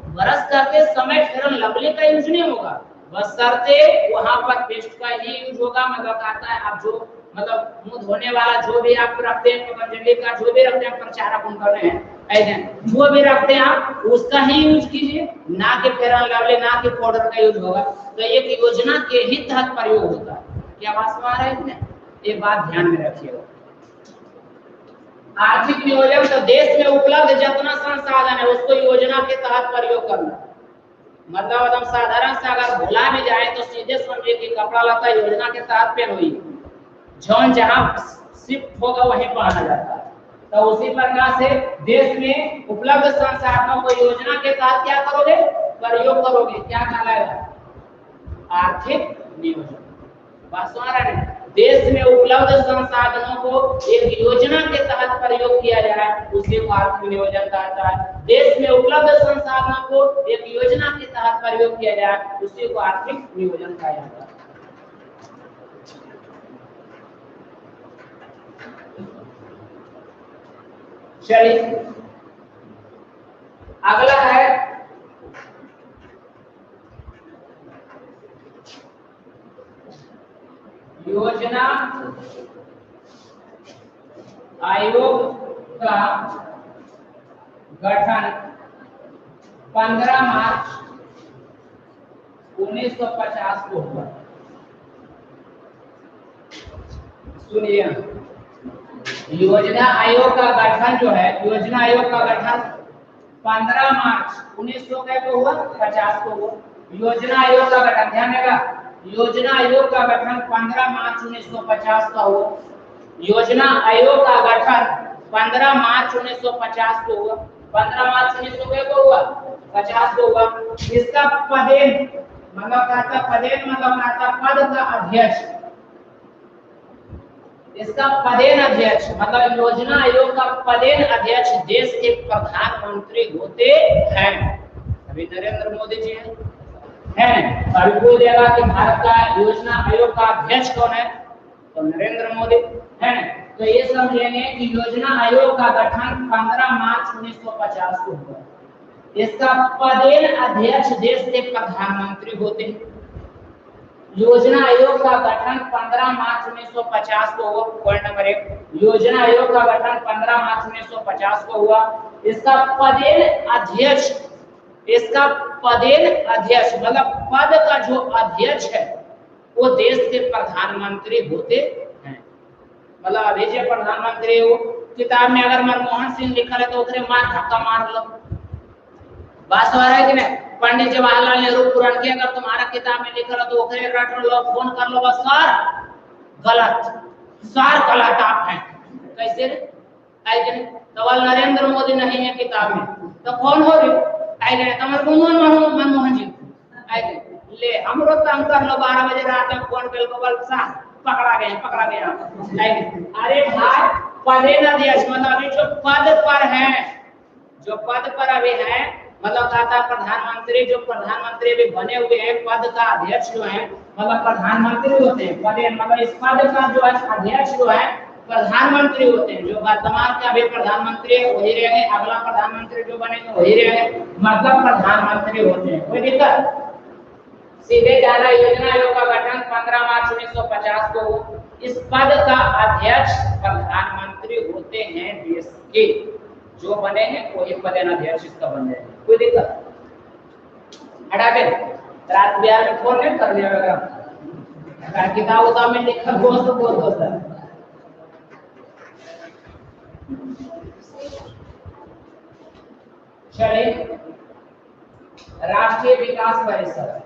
ब्रश करते समय फेरन लवली का यूज नहीं होगा, बशर्ते वहां पर पेस्ट का ही यूज होगा। मतलब कहता है आप जो मतलब मुंह धोने वाला जो भी आप रखते हैं, पतंजलि का जो भी रखते हैं, प्रचारक उनका है ऐसे जो भी रखते हैं आप उसका ही यूज कीजिए, ना कि फेरन लवली ना कि पाउडर का यूज होगा। तो एक योजना के ही तहत प्रयोग होता है। क्या बात समझ आ रही है? ये बात ध्यान में रखिएगा। आर्थिक नियोजन तो देश में उपलब्ध जितना संसाधन है उसको योजना के तहत प्रयोग करना। मतलब एकदम साधारण से अगर भुला भी जाए तो सीधे समझिए कि कपड़ा लता योजना के तहत पहन हुई, जौन जहां शिफ्ट होगा वहीं पहना जाता है। तो उसी प्रकार से देश में उपलब्ध संसाधनों को योजना के तहत क्या करोगे? प्रयोग करोगे। क्या कहलाएगा? आर्थिक नियोजन। बात समझ रहे हैं? देश में उपलब्ध संसाधनों को एक योजना के तहत प्रयोग किया जाए उसे आर्थिक नियोजन कहा जाता है। देश में उपलब्ध संसाधनों को एक योजना के तहत प्रयोग किया जाए उसी को आर्थिक नियोजन कहा जाता है। चलिए अगला है योजना आयोग का गठन 15 मार्च 1950 को हुआ। सुनिए, योजना आयोग का गठन जो है, योजना आयोग का गठन 15 मार्च 1900 को हुआ, 50 को हुआ। योजना आयोग का गठन, ध्यान देगा, योजना आयोग का गठन 15 मार्च 1950 का हुआ। योजना आयोग का गठन 15 मार्च 1950 को हुआ। 15 मार्च 1900 को हुआ, 50 को हुआ। इसका पदेन मतलब कहता पदेन मतलब कहता पद का अध्यक्ष, इसका पदेन अध्यक्ष मतलब योजना आयोग का पदेन अध्यक्ष देश के प्रधानमंत्री होते हैं। अभी नरेंद्र मोदी जी हैं। अभी कोई देगा कि भारत का योजना आयोग का अध्यक्ष कौन है, तो नरेंद्र मोदी है। तो ये समझेंगे कि योजना आयोग का गठन 15 मार्च 1950 को हुआ। इसका पदेन अध्यक्ष देश के प्रधानमंत्री होते हैं। योजना आयोग का गठन 15 मार्च 1950 को हुआ। पॉइंट नंबर 1, योजना आयोग का गठन 15 मार्च 1950 को हुआ। इसका पदेन अध्यक्ष, इसका पदेन अध्यक्ष मतलब पद का जो अध्यक्ष है वो देश के प्रधानमंत्री होते हैं। मतलब अभी जो प्रधानमंत्री वो किताब में अगर मनमोहन सिंह लिखा है तो उधरे मार धक्का मार लो। बात हो रहा है कि नहीं? पंडित जवाहरलाल नेहरू पुरनकी अगर तुम्हारा किताब में लिखा है तो उधरे रट लो, फोन कर लो, बस सर गलत आप हैं। कैसे रे? तो नरेंद्र मोदी नहीं है किताब में तो कौन हो रही? मनमोहन जी ले हमरो काम कर लो। 12 बजे रात में फोन कर लो, बल साहब पकड़ा गया। अरे भाई पदेन अध्यक्ष मतलब अभी जो पद पर है, जो पद पर अभी है मतलब कहता प्रधानमंत्री, जो प्रधानमंत्री अभी बने हुए हैं पद का अध्यक्ष जो है मतलब प्रधानमंत्री होते हैं। पदेन मतलब इस पद का जो अध्यक्ष जो है प्रधानमंत्री होते हैं। जो वर्तमान के अभी प्रधानमंत्री है वही रहेंगे, अगला प्रधानमंत्री जो बनेंगे वही रहेंगे, मतलब प्रधानमंत्री होते हैं। कोई दिक्कत? सीधे जाना। योजना आयोग का गठन 15 मार्च 1950 को हुआ। इस पद का अध्यक्ष प्रधानमंत्री होते हैं देश के, जो बने हैं वही पदेन अध्यक्ष इसका बन जाएगा। कोई दिक्कत? हटा के रात बिहार में फोन नहीं कर लिया अगर किताब उताब में लिखा हो तो बोल दो सर। चलिए, राष्ट्रीय विकास परिषद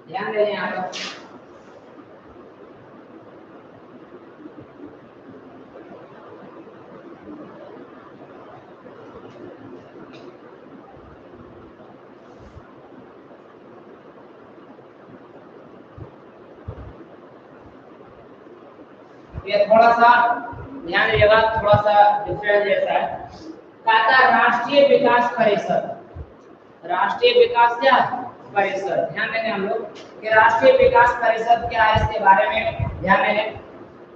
ध्यान दें यहाँ पर। ये थोड़ा सा ध्यान दीजिएगा, थोड़ा सा डिफरेंस जैसा है। कहता राष्ट्रीय विकास परिषद, राष्ट्रीय विकास क्या परिषद, ध्यान देंगे हम लोग कि राष्ट्रीय विकास परिषद क्या है, इसके बारे में ध्यान देंगे।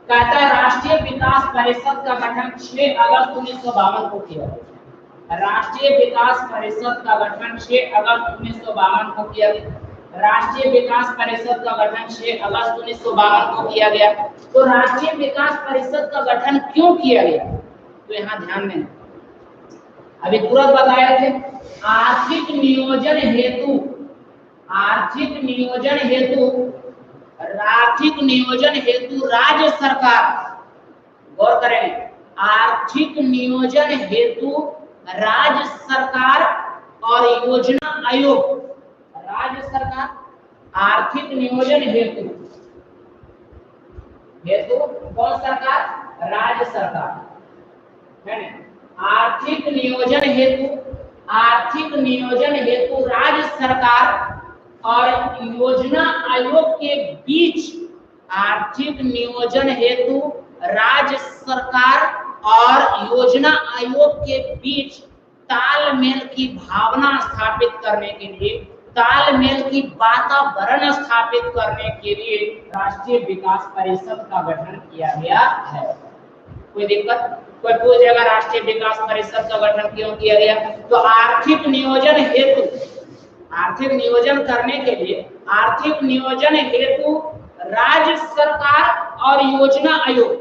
कहता राष्ट्रीय विकास परिषद का गठन 6 अगस्त 1952 को किया गया। राष्ट्रीय विकास परिषद का गठन 6 अगस्त 1952 को किया गया। राष्ट्रीय विकास परिषद का गठन 6 अगस्त 1952 को किया गया। तो राष्ट्रीय विकास परिषद का गठन क्यों किया गया, तो यहाँ ध्यान दें। अभी तुरंत बताए थे आर्थिक नियोजन हेतु राज्य सरकार, गौर करें, आर्थिक नियोजन हेतु राज्य सरकार और योजना आयोग, राज्य सरकार आर्थिक नियोजन हेतु कौन सरकार? राज्य सरकार है ना। आर्थिक नियोजन हेतु राज्य सरकार और योजना आयोग के बीच, आर्थिक नियोजन हेतु राज्य सरकार और योजना आयोग के बीच तालमेल की भावना स्थापित करने के लिए, तालमेल की वातावरण स्थापित करने के लिए राष्ट्रीय विकास परिषद का गठन किया गया है। कोई दिक्कत? कोई पूछेगा राष्ट्रीय विकास परिषद का गठन क्यों किया गया? तो आर्थिक नियोजन करने के लिए, आर्थिक नियोजन हेतु राज्य सरकार और योजना आयोग,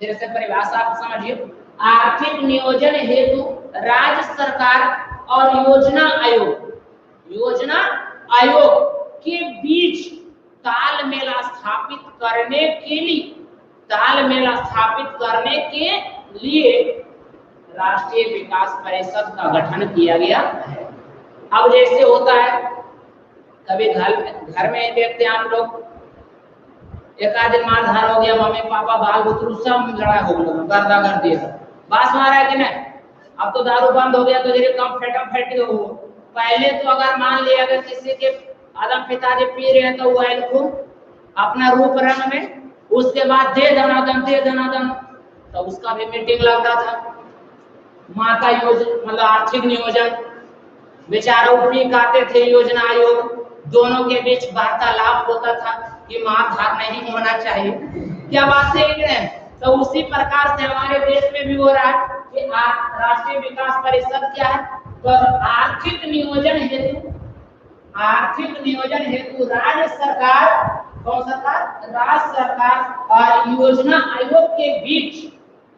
फिर से परिभाषा आप समझिए, आर्थिक नियोजन हेतु राज्य सरकार और योजना आयोग के बीच तालमेल स्थापित करने के लिए राष्ट्रीय विकास परिषद का गठन किया गया है। अब जैसे होता है कभी घर में देखते हैं आप लोग, एक आध दिन मारधार हो गया, मम्मी पापा बाल बुतरू सब लड़ाई हो गया, गर्दा कर दिया, बात मारा है कि नहीं? अब तो दारू बंद हो गया तो जरिए कम फेट हो। पहले तो अगर मान लिया अगर किसी के आदम पिताजी पी रहे हैं तो वो एल्कोहल अपना रूप रंग में, उसके बाद दे दनादन तो उसका भी मीटिंग लगता था। माता योजना मतलब आर्थिक नियोजन, बेचारा पी खाते थे, योजना आयोग, दोनों के बीच वार्तालाप होता था कि मारधार नहीं होना चाहिए। क्या बात है? तो उसी प्रकार से हमारे देश में भी हो रहा है कि राष्ट्रीय विकास परिषद क्या है? तो आर्थिक नियोजन हेतु राज्य सरकार, कौन सरकार? राज्य सरकार और योजना आयोग के बीच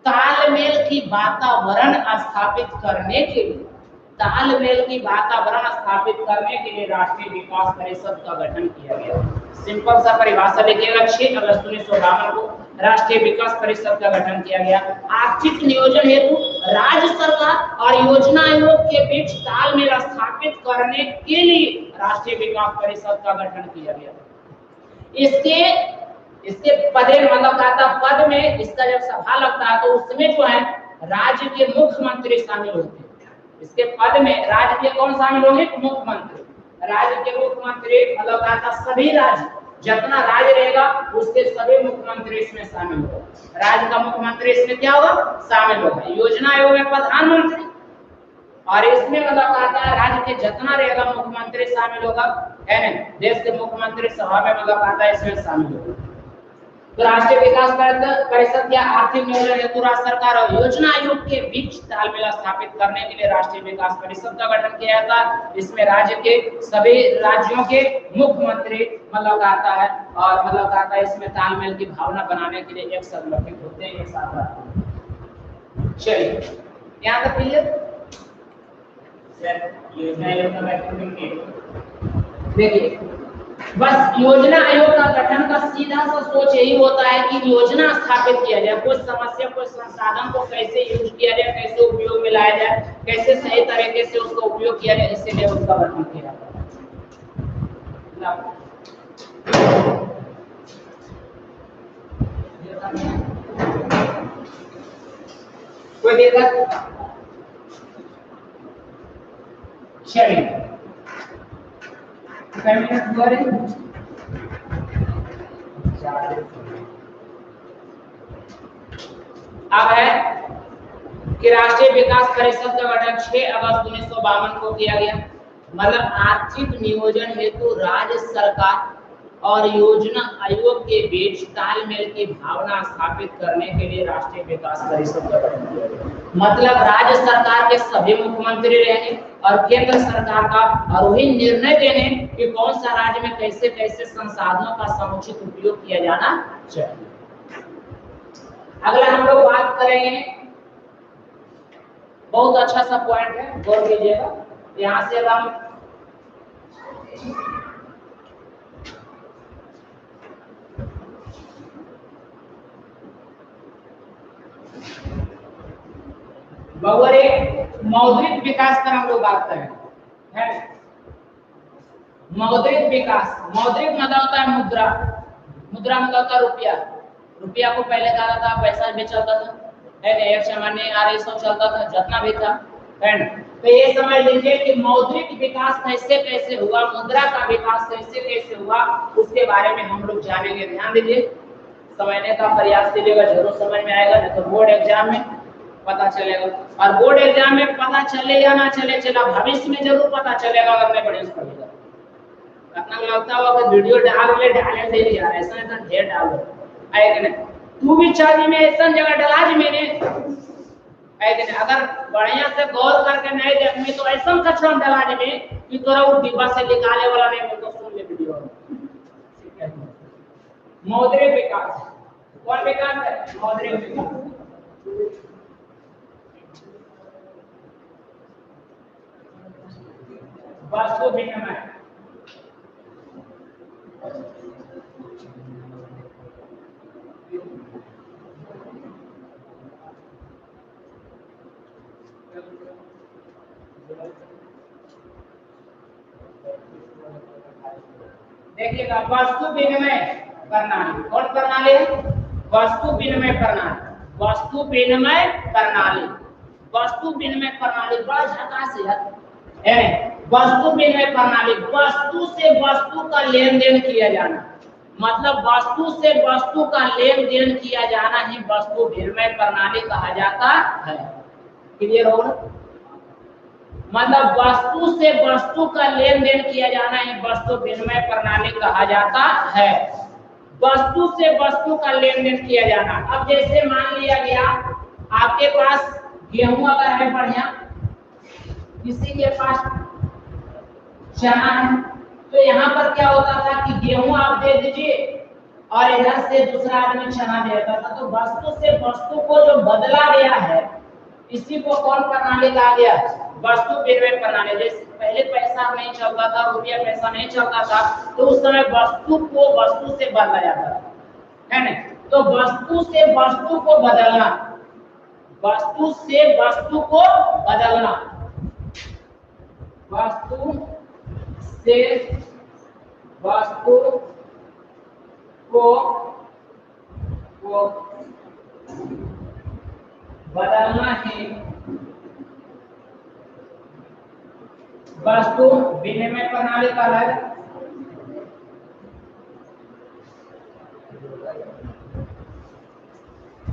तालमेल की वातावरण स्थापित करने के लिए राष्ट्रीय विकास परिषद का गठन किया गया। सिंपल सा परिभाषा लिखिएगा, 6 अगस्त 1952 को राष्ट्रीय विकास परिषद का गठन किया गया। आर्थिक नियोजन हेतु राज्य सरकार और योजना आयोग के बीच तालमेल स्थापित करने के लिए राष्ट्रीय विकास परिषद का गठन किया गया। इसके पदे मतलब पद में इसका जब सभा लगता है तो उसमें जो है राज्य के मुख्यमंत्री शामिल होते हैं। इसके पद में राज्य के कौन शामिल होंगे? मुख्यमंत्री। राज्य के मुख्यमंत्री मतलब सभी राज्य, जितना राज्य रहेगा उसके सभी मुख्यमंत्री इसमें शामिल होगा। राज्य का मुख्यमंत्री इसमें क्या होगा? शामिल होगा। योजना आयोग में प्रधानमंत्री, और इसमें मतलब राज्य के जितना रहेगा मुख्यमंत्री शामिल होगा, है ना? देश के मुख्यमंत्री सभा में मतलब इसमें शामिल होगा। तो राष्ट्रीय विकास परिषद क्या? आर्थिक नियोजन हेतु राज्य सरकार और योजना आयोग के बीच तालमेल स्थापित करने के लिए राष्ट्रीय विकास परिषद का गठन किया था। इसमें राज्य के सभी राज्यों के मुख्यमंत्री मतलब आता है, और मतलब आता है इसमें तालमेल की भावना बनाने के लिए एक संगठित होते हैं, एक साथ रहते हैं। चलिए यहाँ तक क्लियर? योजना आयोग का गठन देखिए, बस योजना आयोग का गठन का सीधा सा सोच यही होता है कि योजना स्थापित किया जाए, कुछ समस्या, कुछ संसाधन को कैसे यूज किया जाए, कैसे उपयोग में लाया जाए, कैसे सही तरीके से उसका उपयोग किया जाए, इसीलिए उसका गठन किया जाता है। कोई दिक्कत? चलिए अब है कि राष्ट्रीय विकास परिषद का गठन 6 अगस्त 1952 को किया गया। मतलब आर्थिक नियोजन हेतु राज्य सरकार और योजना आयोग के बीच तालमेल की भावना स्थापित करने के लिए राष्ट्रीय विकास परिषद का गठन किया गया। मतलब राज्य सरकार के सभी मुख्यमंत्री रहेंगे और केंद्र सरकार का और वही निर्णय देने कि कौन सा राज्य में कैसे कैसे संसाधनों का समुचित उपयोग किया जाना चाहिए। अगला हम लोग बात करेंगे, बहुत अच्छा सा पॉइंट है, गौर कीजिएगा। यहाँ से हम बगोरे मौद्रिक विकास पर हम लोग बात करें है। मौद्रिक विकास, मौद्रिक मतलब होता है मुद्रा, मुद्रा मतलब होता है रुपया। रुपया को पहले कहा जाता था पैसा भी चलता था है ना, एक सामान्य आर सब चलता था जितना भी था है ना। तो ये समझ लीजिए कि मौद्रिक विकास कैसे कैसे हुआ, मुद्रा का विकास कैसे कैसे हुआ, उसके बारे में हम लोग जानेंगे। ध्यान दीजिए, समझने का प्रयास कीजिएगा, जरूर समझ में आएगा, नहीं तो बोर्ड एग्जाम में पता चलेगा। और बोर्ड एग्जाम में पता चले या ना चले, चला भविष्य में जरूर पता चलेगा अगर मैं बढ़िया से पढ़ेगा। अपना लगता होगा कि वीडियो डालने से ही यार ऐसा ऐसा ढेर डालो है कि नहीं। तू भी चाबी में ऐसा जगह डला जी मैंने है कि नहीं, अगर बढ़िया से गौर करके नहीं देखने तो ऐसा कचरा डला जी में कि तोरा वो डिब्बा से निकाले वाला नहीं, मेरे को सुन ले वीडियो। मौद्रिक विकास, कौन विकास है? मौद्रिक विकास। वस्तु विनिमय, देखिएगा वस्तु विनिमय प्रणाली, कौन प्रणाली है? वस्तु विनिमय प्रणाली, वस्तु विनिमय प्रणाली, वस्तु विनिमय प्रणाली बड़ा झकास है। वस्तु विनिमय प्रणाली, वस्तु से वस्तु का लेन देन किया जाना, मतलब वस्तु से वस्तु का लेन देन किया जाना ही वस्तु विनिमय प्रणाली कहा जाता है। क्लियर होगा? मतलब वस्तु से वस्तु का लेन देन किया जाना ही वस्तु विनिमय प्रणाली कहा जाता है। वस्तु से वस्तु का लेन देन किया जाना, अब जैसे मान लिया गया आपके पास गेहूं अगर है बढ़िया, किसी के पास चना है, तो यहाँ पर क्या होता था कि गेहूं आप दे दीजिए और इधर से दूसरा आदमी चना देता था। तो वस्तु से वस्तु को जो बदला गया है, इसी को कौन प्रणाली कहा गया? वस्तु विनिमय प्रणाली। जैसे पहले पैसा नहीं चलता था, रुपया पैसा नहीं चलता था, तो उस समय वस्तु को वस्तु से बदला जाता था है ना। तो वस्तु से वस्तु को बदलना, वस्तु से वस्तु को बदलना, वस्तु से वस्तु को बदलना ही वस्तु विनिमय प्रणाली का है।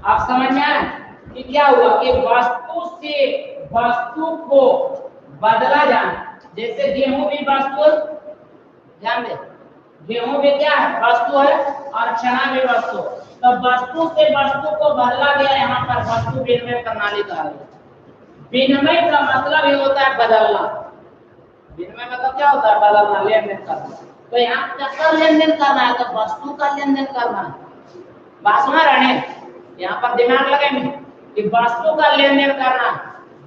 आप समझ में आए कि क्या हुआ कि वस्तु से वस्तु को बदला जाना। जैसे गेहूं भी वस्तु, ध्यान दे, गेहूं भी क्या है? वस्तु है, और चना भी वस्तु। तो वस्तु से वस्तु को बदला गया, यहाँ पर वस्तु विनिमय प्रणाली कहा गया। विनिमय का मतलब ये होता है बदलना। विनिमय मतलब क्या होता है? बदलना, लेन देन करना। तो यहाँ किसका लेन देन करना है? तो वस्तु का लेन देन करना है। बात समझ रहे हैं? यहाँ पर दिमाग लगाएंगे कि वस्तु का लेन देन करना,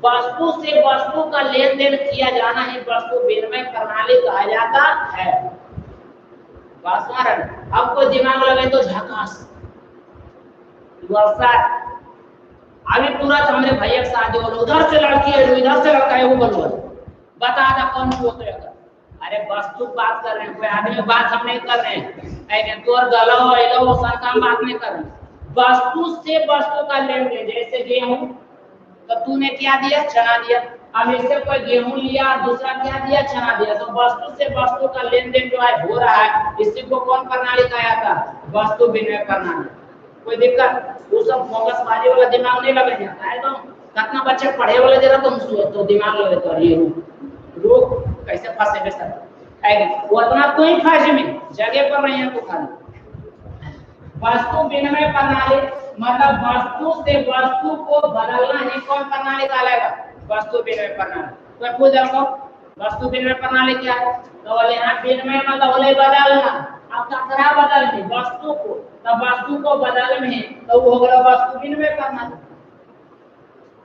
वस्तु से वस्तु का लेन देन किया जाना ही वस्तु विनिमय प्रणाली कहा जाता है। बात समझ रहे हैं? अब कोई दिमाग लगे तो झकास। अभी पूरा हमरे भैया के शादी हो, उधर से लड़की है, इधर से लड़का है, वो बोलो बता था कौन होते है? अरे वस्तु बात कर रहे हैं, कोई आदमी बात हम नहीं कर रहे हैं। तोर गलो एलो वो सरकार बात नहीं कर रहे। वस्तु से वस्तु का लेन देन, जैसे गेहूं, तो तूने क्या दिया? चना दिया। अब इससे कोई गेहूं लिया, दूसरा क्या दिया? चना दिया। तो वस्तु से वस्तु का लेन देन जो है हो रहा है, इसी को कौन प्रणाली कहा जाता है? वस्तु विनिमय प्रणाली। कोई दिक्कत? वो सब फोकस बाजी वाला दिमाग नहीं लगे जाता है। तो कितना बच्चे पढ़े वाले जरा तो दिमाग लगे तो ये लोग कैसे फंसे बे सर है। वो इतना कोई फायदे में जगह पर नहीं है तो खाली। वस्तु विनिमय प्रणाली मतलब वस्तु से वस्तु को बदलना ही कौन प्रणाली कहलाएगा? वस्तु विनिमय प्रणाली। तो पूछ देखो वस्तु विनिमय प्रणाली क्या है? तो बोले यहाँ विनिमय मतलब बोले बदलना। अब ककरा बदल में? वस्तु को। तब वस्तु को बदल में तो वो हो गया वस्तु विनिमय प्रणाली।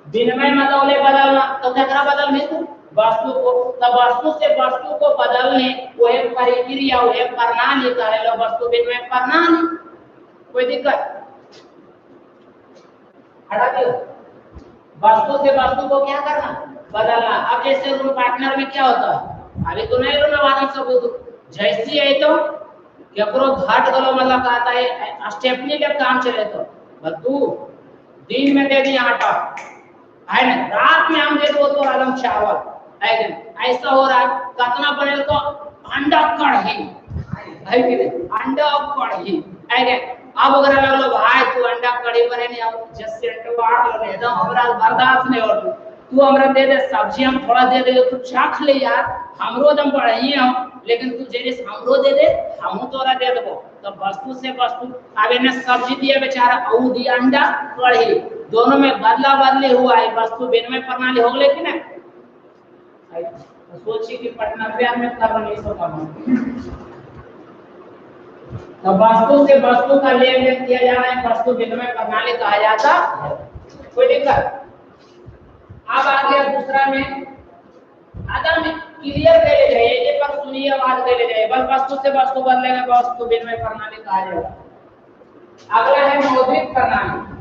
विनिमय मतलब बोले बदलना, तो ककरा बदल में? वस्तु को, तब वस्तु से वस्तु को बदलने वो एक प्रक्रिया, वो एक प्रणाली कहेला वस्तु विनिमय प्रणाली। कोई दिक्कत? हटा दियो। वस्तु से वस्तु को क्या करना? बदलना। अब जैसे रूम पार्टनर में क्या होता है, अभी तो नहीं रूम वाला सबूत जैसी है तो केकरो घाट गलो मतलब कहता है स्टेपनी के काम चले तो तू दिन में दे दी आटा है ना, रात में हम दे दो तो आलम चावल है कि ऐसा हो रहा है। कितना बने तो अंडा कढ़ी है कि नहीं, अंडा कढ़ी है कि अब अगर लगलो भाई तू अंडा कढ़ी बने नहीं अब जैसे अंडा ले तो हमरा बर्दाश्त नहीं हो, तू हमरा दे दे सब्जी हम थोड़ा दे दे तू चाख ले यार, हमरो दम बढ़िए हो लेकिन तू जे हमरो दे दे हम तोरा दे देबो। तो वस्तु से वस्तु, अब इन्हें सब्जी दिया बेचारा औ दिया अंडा कढ़ी, दोनों में बदला बदली हुआ है, वस्तु विनिमय प्रणाली हो गई कि ना। तो सोचिए कि पटना में कर नहीं सो काम, तो वस्तु से वस्तु का लेन देन किया जा रहा है, वस्तु विनिमय प्रणाली कहा जाता है। कोई दिक्कत? अब आ गया दूसरा में आदम क्लियर कर ले जाए, ये पर सुनिए आवाज कर ले जाए, बस वस्तु से वस्तु बदलेंगे वस्तु विनिमय प्रणाली कहा जाएगा। अगला है मौद्रिक प्रणाली।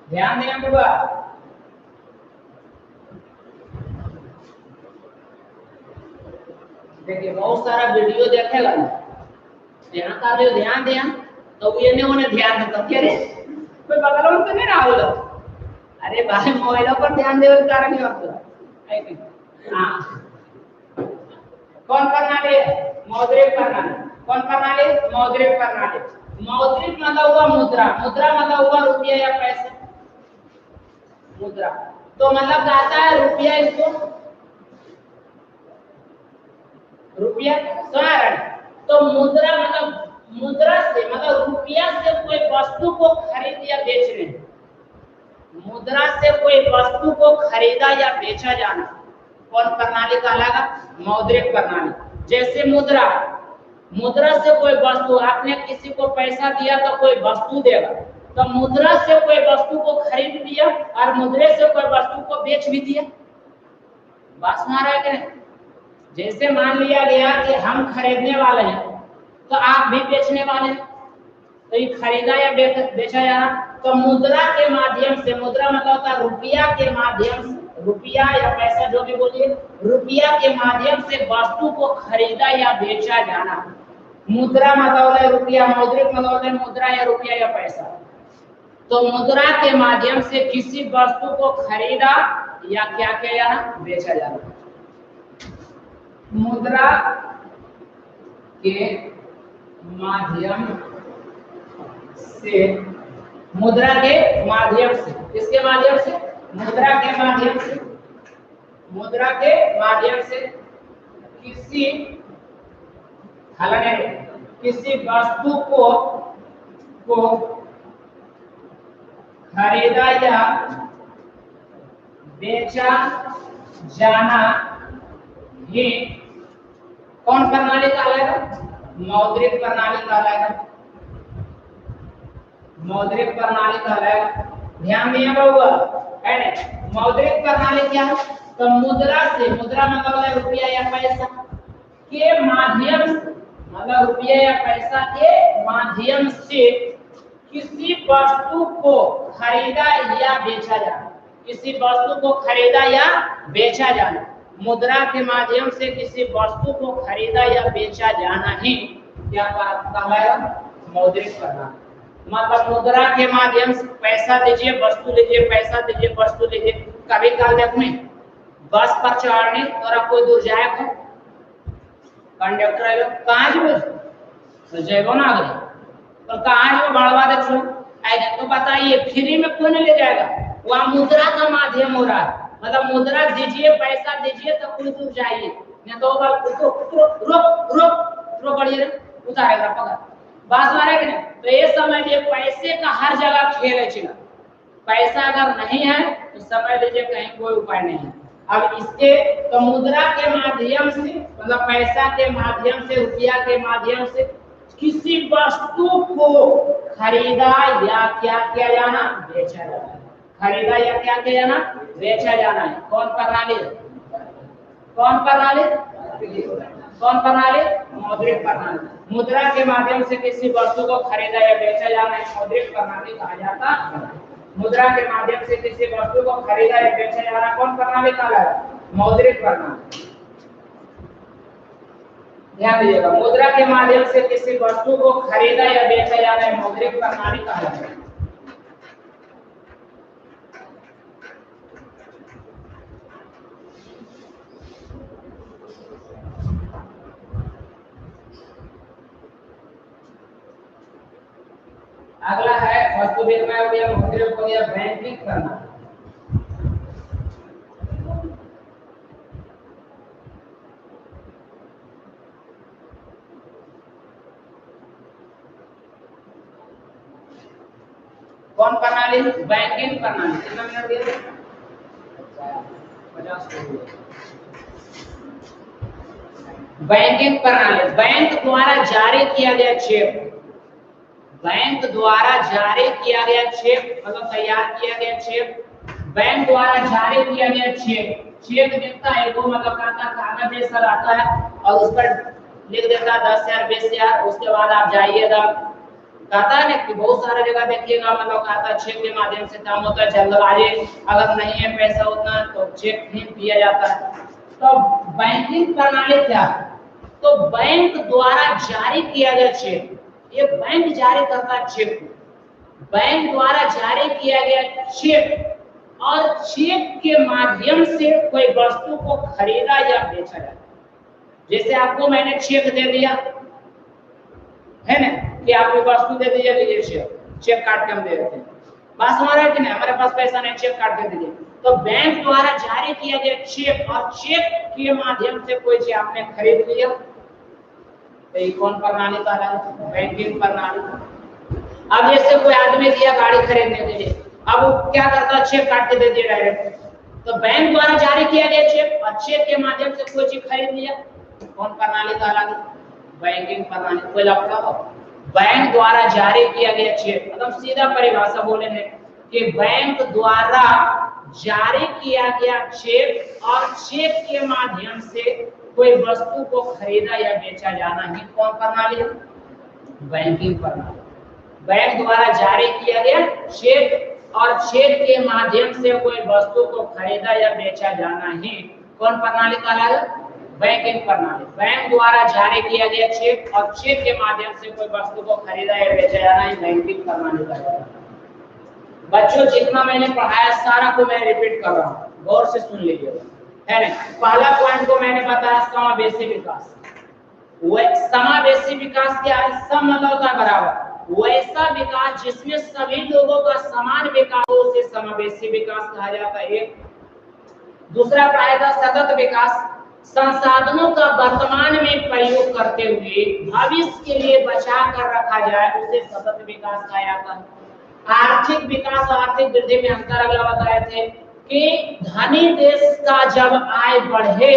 ध्यान देना बेटा, देखिए बहुत सारा वीडियो देखेगा यहाँ का जो ध्यान दिया तो ये नहीं होने ध्यान देता क्या रे कोई बगल में तो नहीं रहा होगा, अरे भाई मोबाइल पर ध्यान देने का कारण नहीं होता। हाँ कौन प्रणाली? मौद्रिक प्रणाली। कौन प्रणाली? मौद्रिक प्रणाली। मौद्रिक मतलब हुआ मुद्रा, मुद्रा मतलब हुआ रुपया या पैसा, मुद्रा तो मतलब कहता है रुपया, इसको रुपया सुना रहे। तो मुद्रा मतलब मुद्रा से मतलब रुपया से कोई वस्तु को खरीद या बेचने, मुद्रा से कोई वस्तु को खरीदा या बेचा जाना कौन प्रणाली कहलाएगा? मौद्रिक प्रणाली। जैसे मुद्रा, मुद्रा से कोई वस्तु, आपने किसी को पैसा दिया तो कोई वस्तु देगा, तो मुद्रा से कोई वस्तु को खरीद दिया और मुद्रे से कोई वस्तु को बेच भी दिया। बात सुना रहा है कि नहीं? जैसे मान लिया गया कि हम खरीदने वाले हैं तो आप भी बेचने वाले हैं, तो ये खरीदा या बेचा जा रहा। तो मुद्रा के माध्यम से, मुद्रा मतलब होता है रुपया के माध्यम से, रुपया या पैसा जो भी बोलिए, रुपया के माध्यम से वस्तु को खरीदा या बेचा जाना। मुद्रा मतलब है रुपया, मौद्रिक मतलब है मुद्रा या रुपया या पैसा। तो मुद्रा के माध्यम से किसी वस्तु को खरीदा या क्या किया जाना? बेचा जाना। मुद्रा के माध्यम से, मुद्रा के माध्यम से, किसके माध्यम से? मुद्रा के माध्यम से, मुद्रा के माध्यम से किसी हलने किसी वस्तु को खरीदा या बेचा जाना ही कौन प्रणाली कहलाएगा? मौद्रिक प्रणाली कहलाएगा। मौद्रिक प्रणाली कहलाएगा। ध्यान दिया होगा है ना? मौद्रिक प्रणाली क्या है? तो मुद्रा से, मुद्रा मतलब है रुपया या पैसा के माध्यम से, मतलब रुपया या पैसा के माध्यम से किसी वस्तु को खरीदा या बेचा जाना, किसी वस्तु को खरीदा या बेचा जाना। मुद्रा के माध्यम से किसी वस्तु को खरीदा या बेचा जाना ही क्या कहलाएगा? मौद्रिक प्रणाली। मतलब मुद्रा के माध्यम से पैसा दीजिए वस्तु लीजिए, पैसा दीजिए वस्तु लीजिए। कभी काल देखने बस पर चढ़ने और कोई दूर जाए को कंडक्टर कहाँ जो तो जेबो ना आगे तो कहाँ जो बढ़वा देखो आएगा, तो बताइए फ्री में कौन ले जाएगा? वहाँ मुद्रा का माध्यम हो रहा है, मतलब मुद्रा दीजिए पैसा दीजिए तो कोई दूर जाइए, नहीं तो रोक बढ़िए उतारेगा पकड़। बात मारे कि नहीं? तो ये समझ लिए पैसे का हर जगह खेल है। पैसा अगर नहीं है तो समझ लीजिए कहीं कोई उपाय नहीं है। अब इसके तो मुद्रा के माध्यम से मतलब पैसा के माध्यम से, रुपया के माध्यम से किसी वस्तु को खरीदा या क्या किया जाना, बेचा जाना है। खरीदा या क्या किया जाना, बेचा जाना है। कौन प्रणाली, कौन प्रणाली, कौन प्रणाली, मौद्रिक प्रणाली। मुद्रा के माध्यम से किसी वस्तु को खरीदा या बेचा जाना है, मौद्रिक प्रणाली कहा जाता है। मुद्रा के माध्यम से किसी वस्तु को खरीदा या बेचा जाना कौन प्रणाली कहा है, मौद्रिक प्रणाली। ध्यान दीजिएगा, मुद्रा के माध्यम से किसी वस्तु को खरीदा या बेचा जाना है, मौद्रिक प्रणाली कहा जाता है। अगला है वस्तु विनिमय हो गया, मौद्रिक हो गया, बैंकिंग प्रणाली। कौन प्रणाली, बैंकिंग प्रणाली। कितना मिनट दिया, 50। बैंकिंग प्रणाली, बैंक द्वारा जारी किया गया चेक, बैंक द्वारा जारी किया गया चेक, मतलब तैयार किया गया चेक, बैंक द्वारा जारी किया गया चेक। चेक मिलता है वो, मतलब कागज जैसा रहता है और उस पर लिख देता है 10,000 20,000। उसके बाद आप जाइएगा, कहता है ना कि बहुत सारे जगह देखिएगा, मतलब कहता है चेक के माध्यम से काम होता है, जल्दबाजी अगर नहीं है पैसा उतना तो चेक भी दिया जाता है। तो बैंकिंग प्रणाली क्या है, तो बैंक द्वारा जारी किया गया चेक, ये बैंक जारी करता है चेक, बैंक द्वारा जारी किया गया चेक और चेक के माध्यम से कोई वस्तु को खरीदा या बेचा जाए। जैसे आपको मैंने चेक दे दिया है ना, कि आप वस्तु दे दीजिए, लीजिए चेक काट के हम दे देते हैं, बस हमारा है कि नहीं, हमारे पास पैसा नहीं, चेक काट के दीजिए। तो बैंक द्वारा जारी किया गया चेक और चेक के माध्यम से कोई चीज आपने खरीद लिया, तो ये कौन प्रणाली का है, बैंकिंग प्रणाली। अब जैसे कोई आदमी गया गाड़ी खरीदने के लिए, अब वो क्या करता है, चेक काट के दे दिया डायरेक्ट। तो बैंक द्वारा जारी किया गया चेक और चेक के माध्यम से कोई चीज खरीद लिया, कौन प्रणाली का अलग, बैंकिंग प्रणाली। कोई लफड़ा हो, बैंक द्वारा जारी किया गया चेक, मतलब सीधा परिभाषा बोले हैं कि बैंक द्वारा जारी किया गया चेक और चेक के माध्यम से कोई वस्तु को खरीदा या बेचा जाना ही कौन प्रणाली है, बैंकिंग प्रणाली। बैंक द्वारा जारी किया गया चेक और चेक के माध्यम से कोई वस्तु को खरीदा या बेचा जाना ही कौन प्रणाली कहलाएगा, बैंकिंग प्रणाली। बैंक द्वारा जारी किया गया चेक और चेक के माध्यम से कोई वस्तु को खरीदा या बेचा जाना ही बैंकिंग प्रणाली कहलाएगा। बच्चों जितना मैंने पढ़ाया सारा को मैं रिपीट कर रहा हूँ, गौर से सुन लीजिएगा, है ना। पहला पॉइंट को मैंने बताया समावेशी विकास। समावेशी विकास क्या है, सम मतलब का बराबर, वैसा विकास जिसमें सभी लोगों का समान विकास हो उसे समावेशी विकास कहा जाता है। दूसरा प्रायः सतत विकास, संसाधनों का वर्तमान में प्रयोग करते हुए भविष्य के लिए बचा कर रखा जाए उसे सतत विकास कहा जाता है। आर्थिक विकास और आर्थिक वृद्धि में अंतर अगला बताए थे कि धनी देश का जब आय बढ़े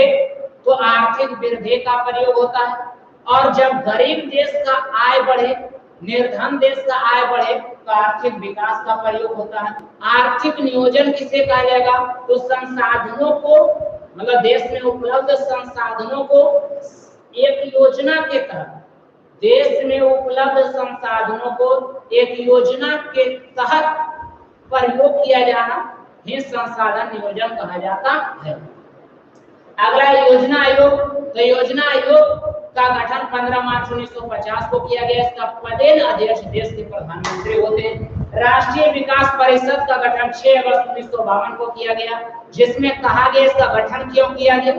तो आर्थिक वृद्धि का प्रयोग होता है, और जब गरीब देश का आय बढ़े, निर्धन देश का आय बढ़े तो आर्थिक विकास का प्रयोग होता है। आर्थिक नियोजन किसे कहा जाएगा, तो संसाधनों को, मतलब देश में उपलब्ध संसाधनों को एक योजना के तहत, देश में उपलब्ध संसाधनों को एक योजना के तहत प्रयोग किया जाना ही संसाधन नियोजन कहा जाता है। अगला योजना आयोग, तो योजना आयोग का गठन 15 मार्च 1950 को किया गया। इसका पदेन अध्यक्ष देश के प्रधानमंत्री होते हैं। राष्ट्रीय विकास परिषद का गठन 6 अगस्त 1952 को किया गया, जिसमें कहा गया इसका गठन क्यों किया गया,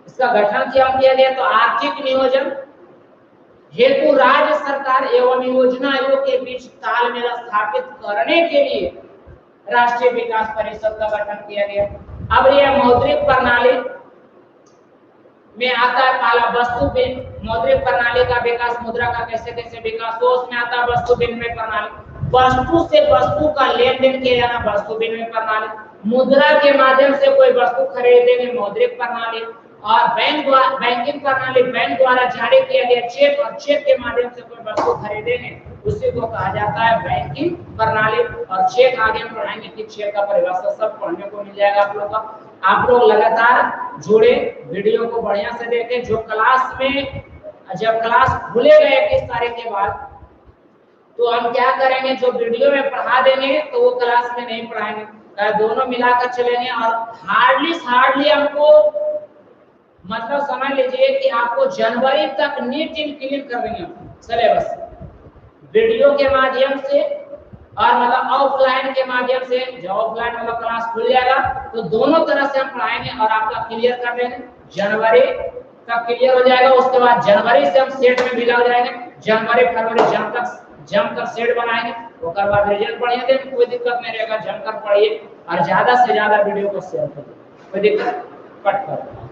इसका गठन क्यों किया गया, तो आर्थिक नियोजन हेतु राज्य सरकार एवं योजना आयोग के बीच तालमेल स्थापित करने के लिए राष्ट्रीय विकास परिषद का गठन किया गया। अब यह मौद्रिक प्रणाली में आता है पहला वस्तु मौद्रिक प्रणाली का विकास, मुद्रा का कैसे कैसे विकास हो, उसमें आता है वस्तु विनिमय प्रणाली, वस्तु से वस्तु का लेन देन किया जाना वस्तु विनिमय प्रणाली। मुद्रा के माध्यम से कोई वस्तु खरीदेंगे मौद्रिक प्रणाली, और बैंकिंग प्रणाली बैंक द्वारा जारी किया गया चेक और चेक के माध्यम से कोई वस्तु खरीदेंगे उसी को कहा जाता है बैंकिंग प्रणाली। और चेक आगे पढ़ाएंगे कि चेक का परिभाषा सब पढ़ने को मिल जाएगा आप लोग का। आप लोग लगातार जुड़े, वीडियो को बढ़िया से देखें। जो क्लास में जब क्लास खुलेगा 21 तारीख के बाद तो हम क्या करेंगे, जो वीडियो में पढ़ा देंगे तो वो क्लास में नहीं पढ़ाएंगे, दोनों मिलाकर चलेंगे। और हार्डली हमको मतलब समझ लीजिए कि आपको जनवरी तक नीट एंड क्लीन कर देंगे सिलेबस वीडियो के माध्यम से और मतलब ऑफलाइन के माध्यम से। जब ऑफलाइन मतलब क्लास खुल जाएगा तो दोनों तरह से हम पढ़ाएंगे और आपका क्लियर कर देंगे। जनवरी तक क्लियर हो जाएगा, उसके बाद जनवरी से हम सेट में भी लग जाएंगे। जनवरी फरवरी जमकर सेट बनाएंगे, उसके बाद रिजल्ट बढ़िया देंगे, कोई दिक्कत नहीं रहेगा। जमकर पढ़िए और ज्यादा से ज्यादा वीडियो को शेयर करिए, कोई दिक्कत कट कर